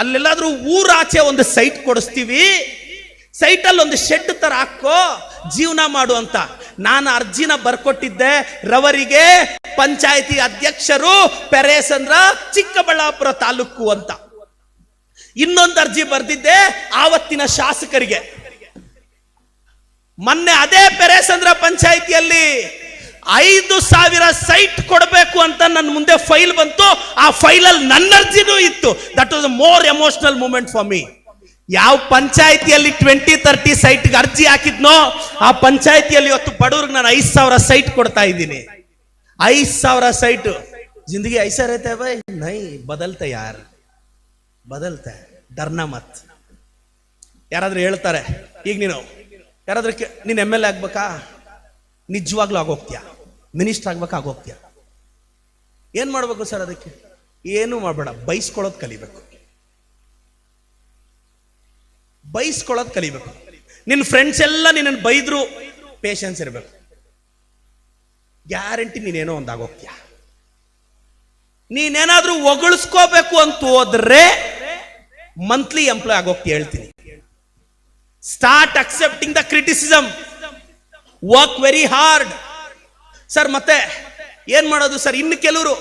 ಅಲ್ಲೆಲ್ಲಾದ್ರೂ ಊರಾಚೆ ಒಂದು ಸೈಟ್ ಕೊಡಿಸ್ತೀವಿ, ಸೈಟಲ್ಲಿ ಒಂದು ಶೆಡ್ ತರ ಹಾಕೋ, ಜೀವನ ಮಾಡು ಅಂತ. ನಾನು ಅರ್ಜಿನ ಬರ್ಕೊಟ್ಟಿದ್ದೆ ರವರಿಗೆ, ಪಂಚಾಯತಿ ಅಧ್ಯಕ್ಷರು, ಪೆರೇಸಂದ್ರ ಚಿಕ್ಕಬಳ್ಳಾಪುರ ತಾಲೂಕು ಅಂತ. ಇನ್ನೊಂದು ಅರ್ಜಿ ಬರ್ದಿದ್ದೆ ಆವತ್ತಿನ ಶಾಸಕರಿಗೆ. ಮೊನ್ನೆ ಅದೇ ಪೆರೇಸಂದ್ರ ಪಂಚಾಯಿತಿಯಲ್ಲಿ 5,000 ಸೈಟ್ ಕೊಡಬೇಕು ಅಂತ ನನ್ನ ಮುಂದೆ ಫೈಲ್ ಬಂತು. ಆ ಫೈಲಲ್ಲಿ ನನ್ನ ಅರ್ಜಿನೂ ಇತ್ತು. That was a more emotional moment for me. ಯಾವ ಪಂಚಾಯಿತಿಯಲ್ಲಿ 20-30 ಸೈಟ್ಗೆ ಅರ್ಜಿ ಹಾಕಿದ್ನೋ ಆ ಪಂಚಾಯಿತಿಯಲ್ಲಿ ಇವತ್ತು ಬಡವ್ರಿಗೆ ನಾನು 5,000 ಸೈಟ್ ಕೊಡ್ತಾ ಇದ್ದೀನಿ. 5,000 ಸೈಟ್. ಜಿಂದಗಿ ಐಸಾ रहता है भाई, नहीं बदलते यार, बदलते हैं, डरना मत. ಯಾರಾದ್ರೂ ಹೇಳ್ತಾರೆ ಈಗ ಯಾರಾದ್ರೂ ನೀನು MLA ಆಗ್ಬೇಕಾ, ನಿಜವಾಗ್ಲೂ ಆಗೋಗ್ತೀಯ, ಮಿನಿಸ್ಟರ್ ಆಗ್ಬೇಕಾ, ಆಗೋಗ್ತೀಯ, ಏನ್ ಮಾಡ್ಬೇಕು ಸರ್? ಅದಕ್ಕೆ ಏನು ಮಾಡಬೇಡ, ಬೈಸ್ಕೊಳ್ಳೋದು ಕಲಿಬೇಕು, ಬೈಸ್ಕೊಳ್ಳೋದು ಕಲಿಬೇಕು. ನಿನ್ನ ಫ್ರೆಂಡ್ಸ್ ಎಲ್ಲ ನಿನ್ನನ್ನು ಬೈದ್ರು ಪೇಷನ್ಸ್ ಇರಬೇಕು. ಗ್ಯಾರಂಟಿ ನೀನೇನೋ ಒಂದಾಗೋಗ್ತೀಯ. ನೀನೇನಾದ್ರೂ ಹೊಗಳಿಸ್ಕೋಬೇಕು ಅಂತ ಹೋದ್ರೆ ಮಂತ್ಲಿ ಎಂಪ್ಲಾಯ್ ಆಗೋಗ್ತೀಯ. ಹೇಳ್ತೀನಿ, start accepting the criticism, work very hard. Sir ಮತ್ತೆ ಏನ್ ಮಾಡೋದು ಸರ್? ಇನ್ನು ಕೆಲವರು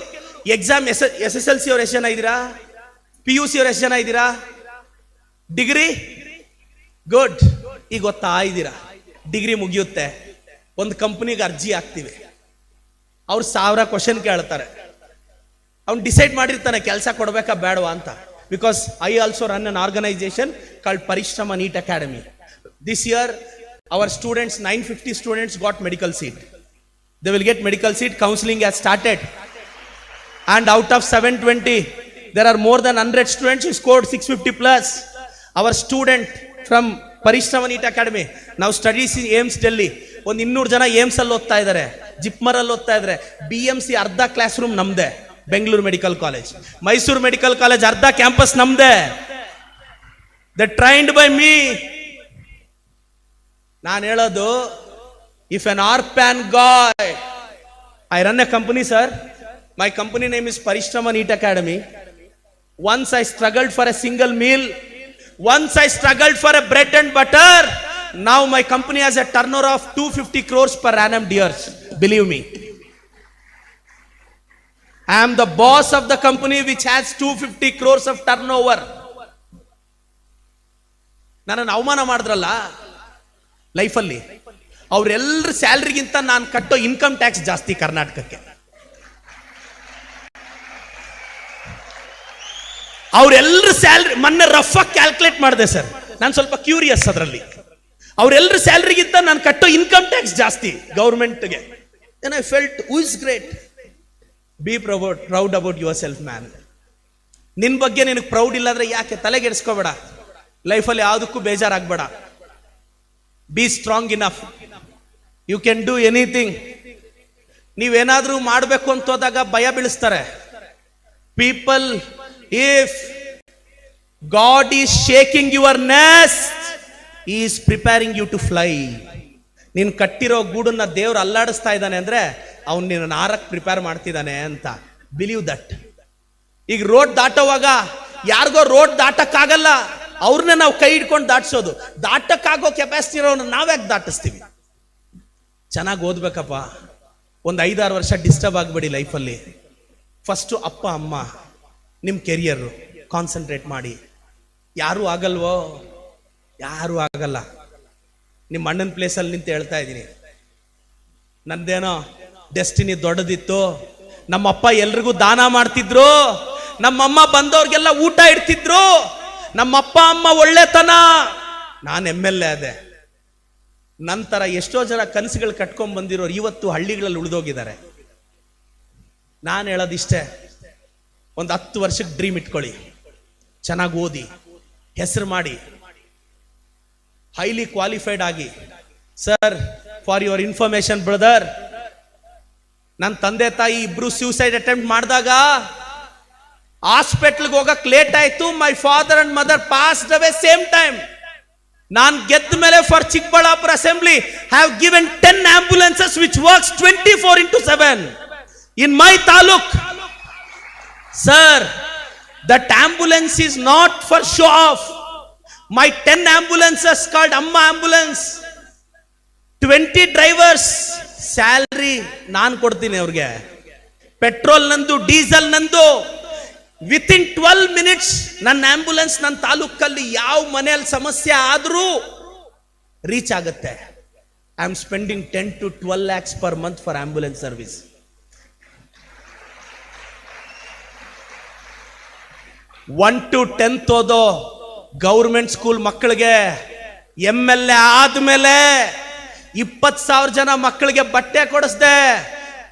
ಎಕ್ಸಾಮ್ SSLC ಅವ್ರು ಎಷ್ಟು ಜನ ಇದ್ದೀರಾ? PUC ಅವ್ರು ಎಷ್ಟು ಜನ ಇದ್ದೀರಾ? Degree good. ಈಗ ಗೊತ್ತಾ ಇದ್ದೀರಾ, ಡಿಗ್ರಿ ಮುಗಿಯುತ್ತೆ, ಒಂದು ಕಂಪನಿಗೆ ಅರ್ಜಿ ಹಾಕ್ತಿವಿ, ಅವ್ರು 1000 ಕ್ವಶನ್ ಕೇಳ್ತಾರೆ. ಅವ್ನು ಡಿಸೈಡ್ ಮಾಡಿರ್ತಾನೆ ಕೆಲಸ ಕೊಡ್ಬೇಕಾ ಬೇಡವಾ ಅಂತ. Because I also run an organisation called Parishrama NEET academy. This year our students, 950 students got medical seat. They will get medical seat. Counseling has started, and out of 720 there are more than 100 students who scored 650 plus. Our student from Parishrama NEET Academy now studies in AIMS Delhi. ಒಂದು 200 ಜನ AIMS ಅಲ್ಲಿ ಓದ್ತಾ ಇದ್ದಾರೆ, ಜಿಪ್ಮರ್ ಅಲ್ಲಿ ಓದ್ತಾ ಇದ್ದಾರೆ. BMC ಅರ್ಧ class room ನಮ್ದೆ, Bengaluru medical college, Mysuru medical college ಅರ್ಧ ಕ್ಯಾಂಪಸ್ ನಮ್ದೆ. They trained by me. ನಾನು ಹೇಳೋದು, if an orphan guy, I run a company sir, my company name is Parishrama NEET Academy. Once I struggled for a single meal, once I struggled for a bread and butter. Now my company has a turnover of 250 crores per annum, dears, believe me. I am the boss of the company which has 250 crores of turnover. ನನ್ನನ್ನು ಅವಮಾನ ಮಾಡಿದ್ರಲ್ಲ ಲೈಫಲ್ಲಿ, ಅವರೆಲ್ಲರ ಸ್ಯಾಲ್ರಿಗಿಂತ ನಾನು ಕಟ್ಟೋ income tax ಜಾಸ್ತಿ ಕರ್ನಾಟಕಕ್ಕೆ. ಅವರೆಲ್ಲರ ಸ್ಯಾಲ್ರಿ ಮೊನ್ನೆ ರಫ್ ಆಗಿ ಕ್ಯಾಲ್ಕುಲೇಟ್ ಮಾಡಿದೆ ಸರ್, ನಾನು ಸ್ವಲ್ಪ ಕ್ಯೂರಿಯಸ್ ಅದರಲ್ಲಿ. ಅವರೆಲ್ಲರ ಸ್ಯಾಲ್ರಿಗಿಂತ ನಾನು ಕಟ್ಟೋ ಇನ್ಕಮ್ ಟ್ಯಾಕ್ಸ್ ಜಾಸ್ತಿ ಗೌರ್ಮೆಂಟ್ಗೆ. Then I felt who is great. Be proud about yourself man. ನಿನ್ ಬಗ್ಗೆ ನಿನಗೆ ಪ್ರೌಡ್ ಇಲ್ಲಾಂದ್ರೆ ಯಾಕೆ ತಲೆಗೆಡಿಸ್ಕೋಬೇಡ. ಲೈಫಲ್ಲಿ ಯಾವುದಕ್ಕೂ ಬೇಜಾರಾಗಬೇಡ. Be strong enough, you can do anything. ನೀವೇನಾದ್ರೂ ಮಾಡಬೇಕು ಅಂತ ಹೋದಾಗ ಭಯ ಬೀಳಿಸ್ತಾರೆ people. If god is shaking your nest, He is preparing you to fly. ನೀನು ಕಟ್ಟಿರೋ ಗೂಡನ್ನ ದೇವ್ರು ಅಲ್ಲಾಡಿಸ್ತಾ ಇದ್ದಾನೆ ಅಂದ್ರೆ ಅವ್ನು ನಿನ್ನ ಹಾರಕ್ಕೆ ಪ್ರಿಪೇರ್ ಮಾಡ್ತಿದ್ದಾನೆ ಅಂತ. Believe that. ಈಗ ರೋಡ್ ದಾಟೋವಾಗ ಯಾರಿಗೋ ರೋಡ್ ದಾಟಕ್ಕಾಗಲ್ಲ, ಅವ್ರನ್ನ ನಾವು ಕೈ ಹಿಡ್ಕೊಂಡು ದಾಟಿಸೋದು. ದಾಟಕ್ಕಾಗೋ ಕೆಪಾಸಿಟಿ ಇರೋನ್ನ ನಾವ್ಯಾಕೆ ದಾಟಿಸ್ತೀವಿ? ಚೆನ್ನಾಗಿ ಓದ್ಬೇಕಪ್ಪ. ಒಂದು 5-6 ವರ್ಷ ಡಿಸ್ಟರ್ಬ್ ಆಗಬೇಡಿ ಲೈಫಲ್ಲಿ. ಫಸ್ಟು ಅಪ್ಪ ಅಮ್ಮ ನಿಮ್ಮ ಕೆರಿಯರ್ ಕಾನ್ಸಂಟ್ರೇಟ್ ಮಾಡಿ. ಯಾರೂ ಆಗಲ್ವೋ? ಯಾರು ಆಗಲ್ಲ. ನಿಮ್ಮ ಅಣ್ಣನ ಪ್ಲೇಸಲ್ಲಿ ನಿಂತು ಹೇಳ್ತಾ ಇದ್ದೀನಿ, ನಂದೇನೋ ಡೆಸ್ಟಿನಿ ದೊಡ್ಡದಿತ್ತು. ನಮ್ಮಪ್ಪ ಎಲ್ರಿಗೂ ದಾನ ಮಾಡ್ತಿದ್ರು, ನಮ್ಮಮ್ಮ ಬಂದವ್ರಿಗೆಲ್ಲ ಊಟ ಇಡ್ತಿದ್ರು, ನಮ್ಮಪ್ಪ ಅಮ್ಮ ಒಳ್ಳೆತನ. ನಾನು MLA ಆದೆ. ನಂತರ ಎಷ್ಟೋ ಜನ ಕನಸುಗಳು ಕಟ್ಕೊಂಡ್ ಬಂದಿರೋರು ಇವತ್ತು ಹಳ್ಳಿಗಳಲ್ಲಿ ಉಳಿದೋಗಿದ್ದಾರೆ. ನಾನು ಹೇಳೋದಿಷ್ಟೇ, ಒಂದು 10 ವರ್ಷಕ್ಕೆ ಡ್ರೀಮ್ ಇಟ್ಕೊಳ್ಳಿ, ಚೆನ್ನಾಗಿ ಓದಿ, ಹೆಸರು ಮಾಡಿ, ಹೈಲಿ ಕ್ವಾಲಿಫೈಡ್ ಆಗಿ. Sir, for your information brother, ನನ್ನ ತಂದೆ ತಾಯಿ ಇಬ್ರು ಸೂಸೈಡ್ ಅಟೆಂಪ್ಟ್ ಮಾಡಿದಾಗ ಹಾಸ್ಪಿಟಲ್ಗೆ ಹೋಗಕ್ ಲೇಟ್ ಆಯ್ತು. My father and mother passed away same time. ನಾನು ಗೆದ್ದ ಮೇಲೆ for Chikkaballapur assembly have given 10 ambulances which works 24/7 in my taluk. Sir, that ambulance is not for show off. My 10 ambulances called Amma ambulance, 20 drivers salary ನಾನು ಕೊಡ್ತೀನಿ ಅವ್ರಿಗೆ. Petrol ನಂದು, diesel ನಂದು. Within 12 minutes ನನ್ನ ambulance ನನ್ನ ತಾಲೂಕಲ್ಲಿ ಯಾವ ಮನೆಯಲ್ಲಿ ಸಮಸ್ಯೆ ಆದ್ರೂ ರೀಚ್ ಆಗುತ್ತೆ. I am spending 10 to 12 lakhs per month for ambulance service. 1 to 10th ಓದೋ ಗೌರ್ಮೆಂಟ್ ಸ್ಕೂಲ್ ಮಕ್ಕಳಿಗೆ MLA ಆದ್ಮೇಲೆ 20,000 ಜನ ಮಕ್ಕಳಿಗೆ ಬಟ್ಟೆ ಕೊಡಿಸ್ದೆ.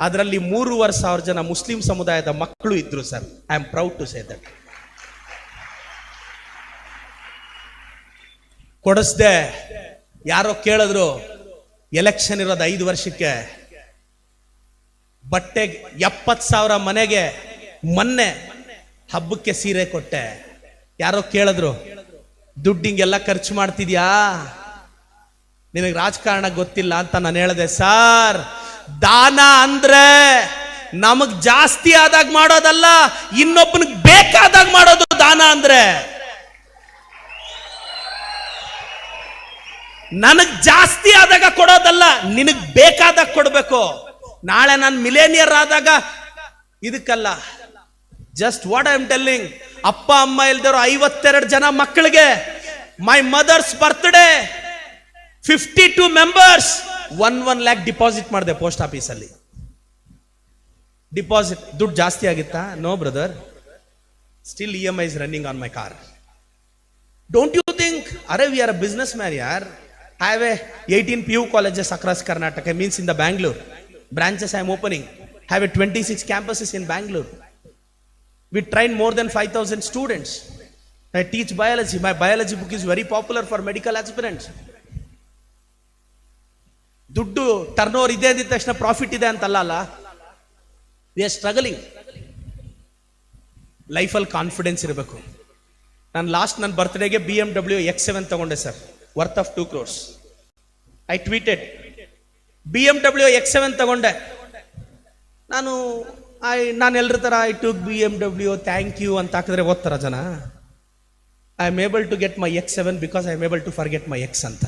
ಅದರಲ್ಲಿ 3,500 ಜನ ಮುಸ್ಲಿಂ ಸಮುದಾಯದ ಮಕ್ಕಳು ಇದ್ರು sir. I am proud to say that. ಕೊಡಿಸ್ದೆ. ಯಾರೋ ಕೇಳಿದ್ರು, ಎಲೆಕ್ಷನ್ ಇರೋದು 5 ವರ್ಷಕ್ಕೆ, ಬಟ್ಟೆಗೆ 70,000 ಮನೆಗೆ ಮೊನ್ನೆ ಹಬ್ಬಕ್ಕೆ ಸೀರೆ ಕೊಟ್ಟೆ. ಯಾರೋ ಕೇಳಿದ್ರು, ದುಡ್ಡಿಂಗೆಲ್ಲ ಖರ್ಚು ಮಾಡ್ತಿದ್ಯಾ, ನಿನಗೆ ರಾಜಕಾರಣ ಗೊತ್ತಿಲ್ಲ ಅಂತ ನಾನು ಹೇಳಿದೆ. ಸರ್, ದಾನ ಅಂದ್ರೆ ನಮಗ್ ಜಾಸ್ತಿ ಆದಾಗ ಮಾಡೋದಲ್ಲ, ಇನ್ನೊಬ್ಬನಿಗೆ ಬೇಕಾದಾಗ ಮಾಡೋದು ದಾನ ಅಂದ್ರೆ. ನನಗ್ ಜಾಸ್ತಿ ಆದಾಗ ಕೊಡೋದಲ್ಲ, ನಿನಗ್ ಬೇಕಾದಾಗ ಕೊಡ್ಬೇಕು. ನಾಳೆ ನಾನು ಮಿಲೇನಿಯರ್ ಆದಾಗ ಇದಕ್ಕಲ್ಲ. Just what I am telling. ಅಪ್ಪ ಅಮ್ಮ ಇಲ್ದಿರೋ 52 ಜನ ಮಕ್ಕಳಿಗೆ my mother's birthday 52 members 1 lakh deposit ಮಾಡಿದೆ ಪೋಸ್ಟ್ ಆಫೀಸಲ್ಲಿ. ಡಿಪಾಸಿಟ್ ದುಡ್ಡು ಜಾಸ್ತಿ ಆಗಿತ್ತಾ? No brother, still EMI is running on my car. Don't you think, ಅರೆ we are a businessman yaar. I have 18 PU colleges across Karnataka, means in the Bangalore branches I am opening. I have 26 campuses in Bangalore. We train more than 5,000 students. I teach biology. My biology book is very popular for medical aspirants. ದುಡ್ಡು turn over ಇದೆ ಅಂದಿದ ತಕ್ಷಣ profit ಇದೆ ಅಂತಲ್ಲ ಅಲ್ಲ. We are struggling. ಲೈಫಲ್ಲಿ confidence ಇರಬೇಕು. ನಾನು ನನ್ನ ಬರ್ತ್ಡೇಗೆ BMW X7 ತಗೊಂಡೆ sir, worth of 2 crores. I tweeted, BMW X7 ತಗೊಂಡೆ. ನಾನು ಎಲ್ರ ತರ I took BMW thank you ಅಂತ ಹಾಕಿದ್ರೆ ಓದ್ತಾರ ಜನ. I am able to get my X7 because I am able to forget my X ಅಂತ.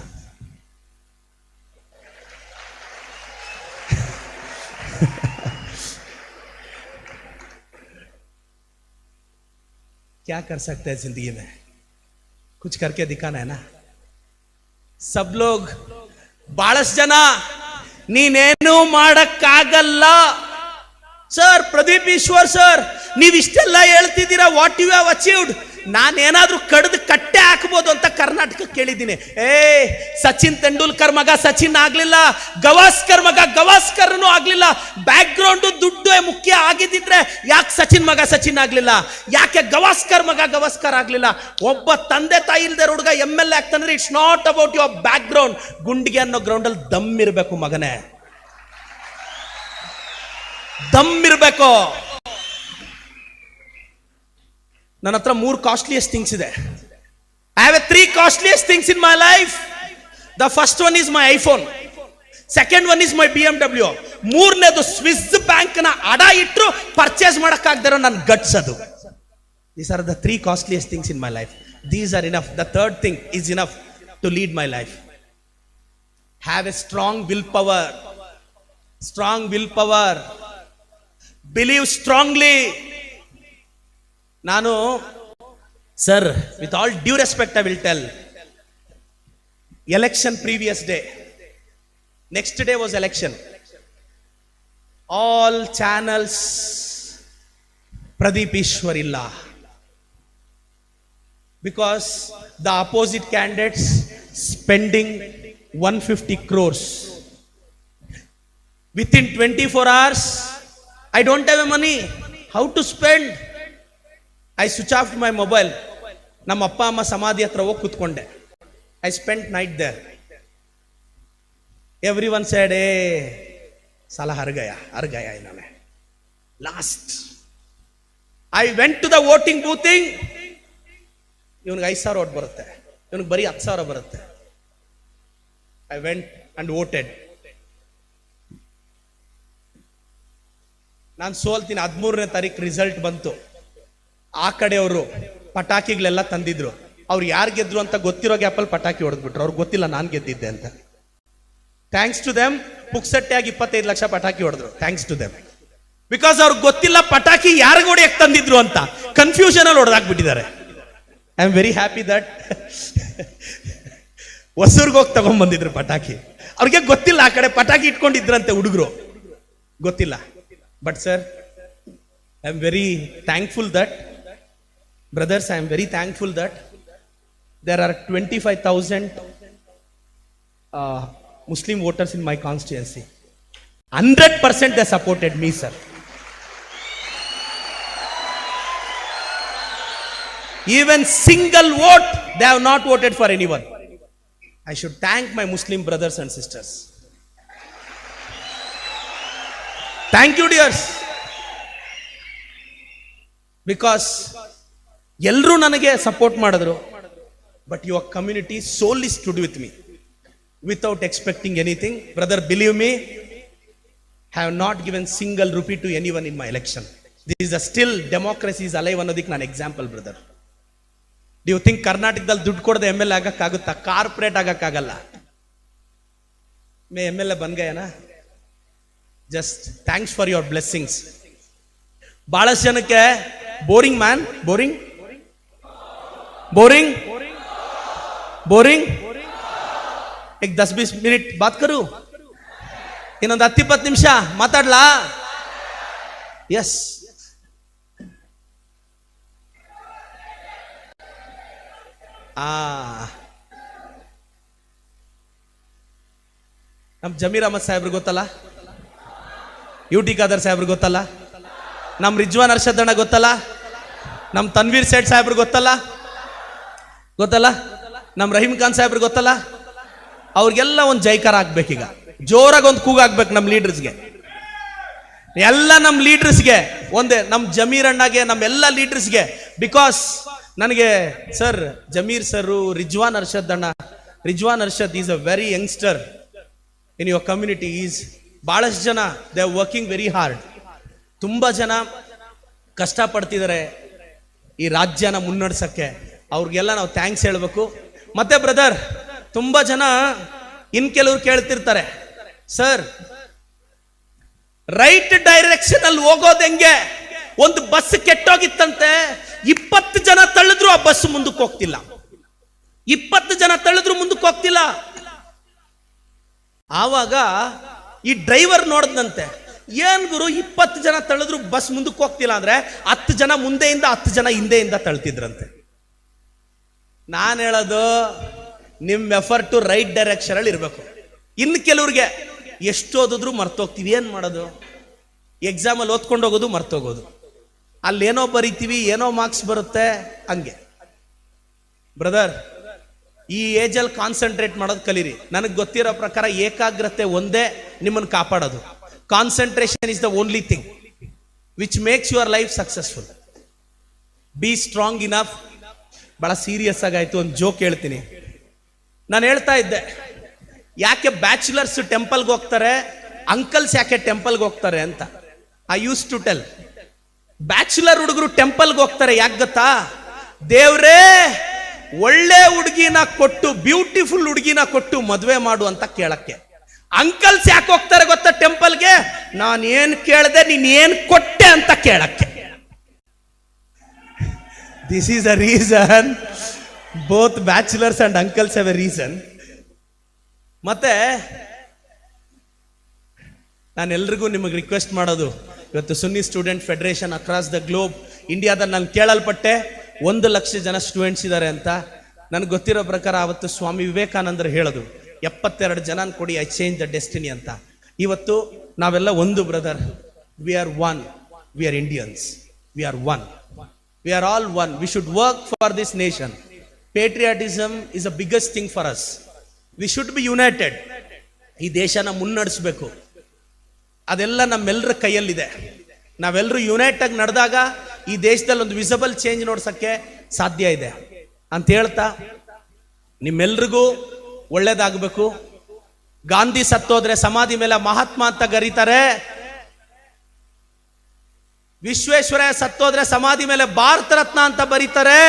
क्या कर सकते हैं जिंदगी में, कुछ करके दिखाना है ना. सब लोग ಬಹಳಷ್ಟು ಜನ ನೀನೇನು ಮಾಡಕ್ಕಾಗಲ್ಲ ಸರ್. ಪ್ರದೀಪ್ ಈಶ್ವರ್ ಸರ್, ನೀವಿಷ್ಟೆಲ್ಲ ಹೇಳ್ತಿದ್ದೀರಾ, ವಾಟ್ ಯು ಹ್ಯಾವ್ ಅಚೀವ್ಡ್. ನಾನೇನಾದ್ರೂ ಕಡ್ದು ಕಟ್ಟೆ ಹಾಕ್ಬೋದು ಅಂತ ಕರ್ನಾಟಕಕ್ಕೆ ಕೇಳಿದ್ದೀನಿ. ಸಚಿನ್ ತೆಂಡೂಲ್ಕರ್ ಮಗ ಸಚಿನ್ ಆಗ್ಲಿಲ್ಲ, ಗವಾಸ್ಕರ್ ಮಗ ಗವಾಸ್ಕರ್ನು ಆಗ್ಲಿಲ್ಲ. ಬ್ಯಾಕ್ ಗ್ರೌಂಡ್ ದುಡ್ಡು ಮುಖ್ಯ ಆಗಿದ್ದಿದ್ರೆ ಯಾಕೆ ಸಚಿನ್ ಮಗ ಸಚಿನ್ ಆಗ್ಲಿಲ್ಲ, ಯಾಕೆ ಗವಾಸ್ಕರ್ ಮಗ ಗವಾಸ್ಕರ್ ಆಗ್ಲಿಲ್ಲ. ಒಬ್ಬ ತಂದೆ ತಾಯಿ ಇಲ್ದೇ ಹುಡುಗ MLA ಆಗ್ತಾನಂದ್ರೆ it's not about your background. ಗುಂಡಿಗೆ ಅನ್ನೋ ಗ್ರೌಂಡ್ ಅಲ್ಲಿ ದಮ್ ಇರಬೇಕು ಮಗನೇ, ದಮ್ ಇರಬೇಕು. ನನ್ನ ಹತ್ರ 3 ಕಾಸ್ಟ್ಲಿಯಸ್ಟ್ ಥಿಂಗ್ಸ್ ಇದೆ. I have 3 costliest things in my life. The first one is my iPhone, second one is my BMW, ಮೂರನೇದು ಸ್ವಿಸ್ ಬ್ಯಾಂಕ್ ನ ಅಡ ಇಟ್ಟರು ಪರ್ಚೇಸ್ ಮಾಡಕ್ಕಾಗದಿರೋ ನನ್ನ ಗಟ್ಸ್. ಅದು these are the 3 costliest things in my life. These are enough. The third thing is enough to lead my life. Have a strong will power. Strong will power. Believe strongly. ನಾನು sir, with all due respect I will tell, election previous day, next day was election, all channels Pradeep Eshwar ಇಲ್ಲ, because the opposite candidates spending 150 crores within 24 hours. I don't have money. How to spend? I switch off my mobile. ನಮ್ಮ ಅಪ್ಪ ಅಮ್ಮ ಸಮಾಧಿ ಹತ್ರ ಹೋಗಿ ಕೂತ್ಕೊಂಡೆ. I spent night there. Everyone said, ಸಾಲ ಹರ್ Gaya ಇನ್ನಾನೆ. Last I went to the voting booth. ಇವನಿಗೆ 5,000 vote ಬರುತ್ತೆ, ಇವನಿಗೆ ಬರೀ 10,000 ಬರುತ್ತೆ. I went and voted. ನಾನು ಸೋಲ್ತೀನಿ. 13ನೇ ತಾರೀಕು ರಿಸಲ್ಟ್ ಬಂತು. ಆ ಕಡೆಯವರು ಪಟಾಕಿಗಳೆಲ್ಲ ತಂದಿದ್ರು. ಅವ್ರು ಯಾರು ಗೆದ್ರು ಅಂತ ಗೊತ್ತಿರೋ ಗ್ಯಾಪಲ್ಲಿ ಪಟಾಕಿ ಹೊಡೆದ್ಬಿಟ್ರು. ಅವ್ರಿಗೆ ಗೊತ್ತಿಲ್ಲ ನಾನು ಗೆದ್ದಿದ್ದೆ ಅಂತ. ಥ್ಯಾಂಕ್ಸ್ ಟು ದೆಮ್, ಪುಕ್ಸಟ್ಟೆಯಾಗಿ 25 ಲಕ್ಷ ಪಟಾಕಿ ಹೊಡೆದ್ರು. Thanks to them. ಬಿಕಾಸ್ ಅವ್ರಿಗೆ ಗೊತ್ತಿಲ್ಲ ಪಟಾಕಿ ಯಾರಿಗೂ ಹೊಡೆಯಕ್ಕೆ ತಂದಿದ್ರು ಅಂತ, ಕನ್ಫ್ಯೂಷನ್ ಅಲ್ಲಿ ಹೊಡೆದಾಕ್ಬಿಟ್ಟಿದ್ದಾರೆ. I am very happy that ಹೊಸೂರ್ಗೆ ಹೋಗಿ ತಗೊಂಡ್ಬಂದಿದ್ರು ಪಟಾಕಿ. ಅವ್ರಿಗೆ ಗೊತ್ತಿಲ್ಲ ಆ ಕಡೆ ಪಟಾಕಿ ಇಟ್ಕೊಂಡಿದ್ರಂತೆ ಹುಡುಗರು, ಗೊತ್ತಿಲ್ಲ. But sir, I am very thankful that, brothers, I am very thankful that there are 25,000 Muslim voters in my constituency. 100% they supported me, sir. Even single vote they have not voted for anyone. I should thank my Muslim brothers and sisters. Thank you, dears, because ಎಲ್ಲರೂ ನನಗೆ support ಮಾಡಿದ್ರು. But your community solely stood with me without expecting anything. Brother, believe me, I have not given single rupee to anyone in my election. This is a still democracy is alive ಅನ್ನೋದಕ್ಕೆ ನಾನು example, brother. Do you think ಕರ್ನಾಟಕದಲ್ಲಿ ದುಡ್ಡು ಕೊಡದೆ MLA ಆಗಕ್ಕಾಗುತ್ತಾ? Corporate ಆಗಕ್ಕಾಗಲ್ಲ. ಮೇ MLA ಬನ್ ಗಯನಾ? Just thanks for your blessings. ಬಹಳಷ್ಟು ಜನಕ್ಕೆ boring man, boring boring boring एक 10-20 मिनट बात करूं, ಇನ್ನೊಂದು 10-20 ನಿಮಿಷ ಮಾತಾಡ್ಲಾ? ಎಸ್, ನಮ್ ಜಮೀರ್ ಅಹಮದ್ ಸಾಹೇಬ್ರು ಗೊತ್ತಲ್ಲ, UT ಖಾದರ್ ಸಾಹೇಬ್ರು ಗೊತ್ತಲ್ಲ, ನಮ್ ರಿಜ್ವಾನ್ ಅರ್ಷದ್ ಅಣ್ಣ ಗೊತ್ತಲ್ಲ, ನಮ್ ತನ್ವೀರ್ ಸೇಠ್ ಸಾಹೇಬ್ರು ಗೊತ್ತಲ್ಲ, ನಮ್ ರಹೀಮ್ ಖಾನ್ ಸಾಹೇಬ್ರು ಗೊತ್ತಲ್ಲ. ಅವ್ರಿಗೆಲ್ಲ ಒಂದು ಜೈಕಾರ ಆಗ್ಬೇಕೀಗ, ಜೋರಾಗಿ ಒಂದು ಕೂಗಾಗ್ಬೇಕು ನಮ್ ಲೀಡರ್ಸ್ಗೆ, ಎಲ್ಲ ನಮ್ ಲೀಡರ್ಸ್ಗೆ ಒಂದೇ, ನಮ್ ಜಮೀರ್ ಅಣ್ಣಗೆ, ನಮ್ ಎಲ್ಲ ಲೀಡರ್ಸ್ಗೆ. ಬಿಕಾಸ್ ನನಗೆ ಸರ್, ಜಮೀರ್ ಸರ್, ರಿಜ್ವಾನ್ ಅರ್ಷದ್ ಅಣ್ಣ, Rizwan Arshad is a very youngster in your community. Is ಬಹಳಷ್ಟು ಜನ they are working very hard. ತುಂಬಾ ಜನ ಕಷ್ಟಪಡ್ತಿದ್ದಾರೆ ಈ ರಾಜ್ಯನ ಮುನ್ನಡೆಸಕ್ಕೆ. ಅವ್ರಿಗೆಲ್ಲ ನಾವು ಥ್ಯಾಂಕ್ಸ್ ಹೇಳ್ಬೇಕು. ಮತ್ತೆ ಬ್ರದರ್, ತುಂಬಾ ಜನ ಇನ್ ಕೆಲವ್ರು ಕೇಳ್ತಿರ್ತಾರೆ, ಸರ್ ರೈಟ್ ಡೈರೆಕ್ಷನ್ ಅಲ್ಲಿ ಹೋಗೋದು ಹೆಂಗೆ? ಒಂದು ಬಸ್ ಕೆಟ್ಟೋಗಿತ್ತಂತೆ, 20 ಜನ ತಳ್ಳಿದ್ರು ಆ ಬಸ್ ಮುಂದಕ್ಕೆ ಹೋಗ್ತಿಲ್ಲ, 20 ಜನ ತಳ್ಳಿದ್ರು ಮುಂದಕ್ಕೆ ಹೋಗ್ತಿಲ್ಲ. ಆವಾಗ ಈ ಡ್ರೈವರ್ ನೋಡ್ದಂತೆ, ಏನ್ ಗುರು 20 ಜನ ತಳ್ಳಿದ್ರು ಬಸ್ ಮುಂದಕ್ಕೆ ಹೋಗ್ತಿಲ್ಲ ಅಂದ್ರೆ 10 ಜನ ಮುಂದೆಯಿಂದ 10 ಜನ ಹಿಂದೆಯಿಂದ ತಳ್ತಿದ್ರಂತೆ. ನಾನು ಹೇಳೋದು, ನಿಮ್ಮ ಎಫರ್ಟು ರೈಟ್ ಡೈರೆಕ್ಷನ್ ಅಲ್ಲಿ ಇರಬೇಕು. ಇನ್ನು ಕೆಲವ್ರಿಗೆ ಎಷ್ಟು ಓದಿದ್ರು ಮರ್ತೋಗ್ತೀವಿ, ಏನ್ ಮಾಡೋದು? ಎಕ್ಸಾಮಲ್ಲಿ ಓದ್ಕೊಂಡು ಹೋಗೋದು ಮರ್ತೋಗೋದು, ಅಲ್ಲೇನೋ ಬರೀತೀವಿ, ಏನೋ ಮಾರ್ಕ್ಸ್ ಬರುತ್ತೆ, ಹಂಗೆ. ಬ್ರದರ್, ಈ ಏಜಲ್ಲಿ ಕಾನ್ಸಂಟ್ರೇಟ್ ಮಾಡೋದು ಕಲೀರಿ. ನನಗೆ ಗೊತ್ತಿರೋ ಪ್ರಕಾರ ಏಕಾಗ್ರತೆ ಒಂದೇ ನಿಮ್ಮನ್ನು ಕಾಪಾಡೋದು. Concentration is the only thing which makes your life successful. B strong enough. ಬಹಳ ಸೀರಿಯಸ್ ಆಗಾಯ್ತು, ಒಂದು ಜೋಕ್ ಹೇಳ್ತೀನಿ. ನಾನು ಹೇಳ್ತಾ ಇದ್ದೆ, ಯಾಕೆ ಬ್ಯಾಚುಲರ್ಸ್ ಟೆಂಪಲ್ಗೆ ಹೋಗ್ತಾರೆ, ಅಂಕಲ್ಸ್ ಯಾಕೆ ಟೆಂಪಲ್ಗೆ ಹೋಗ್ತಾರೆ ಅಂತ. I use to tell, bachelor ಹುಡುಗರು ಟೆಂಪಲ್ಗೆ ಹೋಗ್ತಾರೆ ಯಾಕೆ ಗೊತ್ತಾ? ದೇವ್ರೇ ಒಳ್ಳೆ ಹುಡುಗಿನ ಕೊಟ್ಟು, ಬ್ಯೂಟಿಫುಲ್ ಹುಡುಗಿನ ಕೊಟ್ಟು ಮದುವೆ ಮಾಡು ಅಂತ ಕೇಳಕ್ಕೆ. ಅಂಕಲ್ಸ್ ಯಾಕೆ ಹೋಗ್ತಾರೆ ಗೊತ್ತಾ ಟೆಂಪಲ್ಗೆ? ನಾನು ಏನ್ ಕೇಳ್ದೆ, ನೀನ್ ಏನ್ ಕೊಟ್ಟೆ ಅಂತ ಕೇಳಕ್ಕೆ. This is a reason. Both bachelors and uncles have a reason. ಮತ್ತೆ ನಾನು ಎಲ್ರಿಗೂ ನಿಮಗೆ ರಿಕ್ವೆಸ್ಟ್ ಮಾಡೋದು, ಇವತ್ತು Sunni student federation across the globe ಇಂಡಿಯಾದಲ್ಲಿ ನಾನು ಕೇಳಲ್ಪಟ್ಟೆ 1 ಲಕ್ಷ ಜನ ಸ್ಟೂಡೆಂಟ್ಸ್ ಇದ್ದಾರೆ ಅಂತ. ನನಗೆ ಗೊತ್ತಿರೋ ಪ್ರಕಾರ ಅವತ್ತು ಸ್ವಾಮಿ ವಿವೇಕಾನಂದರು ಹೇಳೋದು, 72 ಜನ ಕೊಡಿ, ಐ ಚೇಂಜ್ ದ ಡೆಸ್ಟಿನಿ ಅಂತ. ಇವತ್ತು ನಾವೆಲ್ಲ ಒಂದು brother. We are one, we are Indians, we are one. We are all one. We should work for this nation. Patriotism is the biggest thing for us. We should be united. ಈ ದೇಶನ ಮುನ್ನಡೆಸಬೇಕು. ಅದೆಲ್ಲ ನಮ್ಮೆಲ್ಲರ ಕೈಯಲ್ಲಿದೆ. ನಾವೆಲ್ಲರೂ unite ಆಗಿ ನಡೆದಾಗ ಈ ದೇಶದಲ್ಲಿ ಒಂದು ವಿಸಿಬಲ್ ಚೇಂಜ್ ನೋಡ್ಸಕ್ಕೆ ಸಾಧ್ಯ ಇದೆ ಅಂತ ಹೇಳ್ತಾ, ನಿಮ್ಮೆಲ್ರಿಗೂ ಒಳ್ಳೇದಾಗಬೇಕು. ಗಾಂಧಿ ಸತ್ತೋದ್ರೆ ಸಮಾಧಿ ಮೇಲೆ ಮಹಾತ್ಮ ಅಂತ ಕರೀತಾರೆ. ವಿಶ್ವೇಶ್ವರಯ್ಯ ಸತ್ತೋದ್ರೆ ಸಮಾಧಿ ಮೇಲೆ ಭಾರತ ರತ್ನ ಅಂತ ಬರೀತಾರೆ.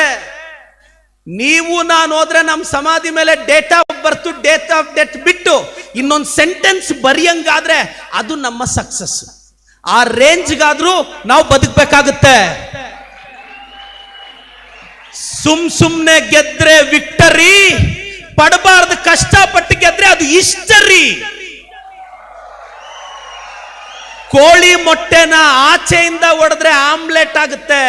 ನೀವು ನಾನು ಹೋದ್ರೆ ನಮ್ಮ ಸಮಾಧಿ ಮೇಲೆ date of birth, date of death ಬಿಟ್ಟು ಇನ್ನೊಂದು ಸೆಂಟೆನ್ಸ್ ಬರೆಯಂಗಾದ್ರೆ ಅದು ನಮ್ಮ ಸಕ್ಸಸ್. ಆ ರೇಂಜ್ಗಾದ್ರೂ ನಾವು ಬದುಕಬೇಕಾಗುತ್ತೆ. ಸುಮ್ನೆ ಗೆದ್ರೆ ವಿಕ್ಟರಿ, ಪಡಬಾರ್ದು ಕಷ್ಟಪಟ್ಟು ಗೆದ್ರೆ ಅದು ಹಿಸ್ಟರಿ. ಕೋಳಿ ಮೊಟ್ಟೆನ ಆಚೆಯಿಂದ ಒಡೆದ್ರೆ ಆಮ್ಲೆಟ್ ಆಗುತ್ತೆ,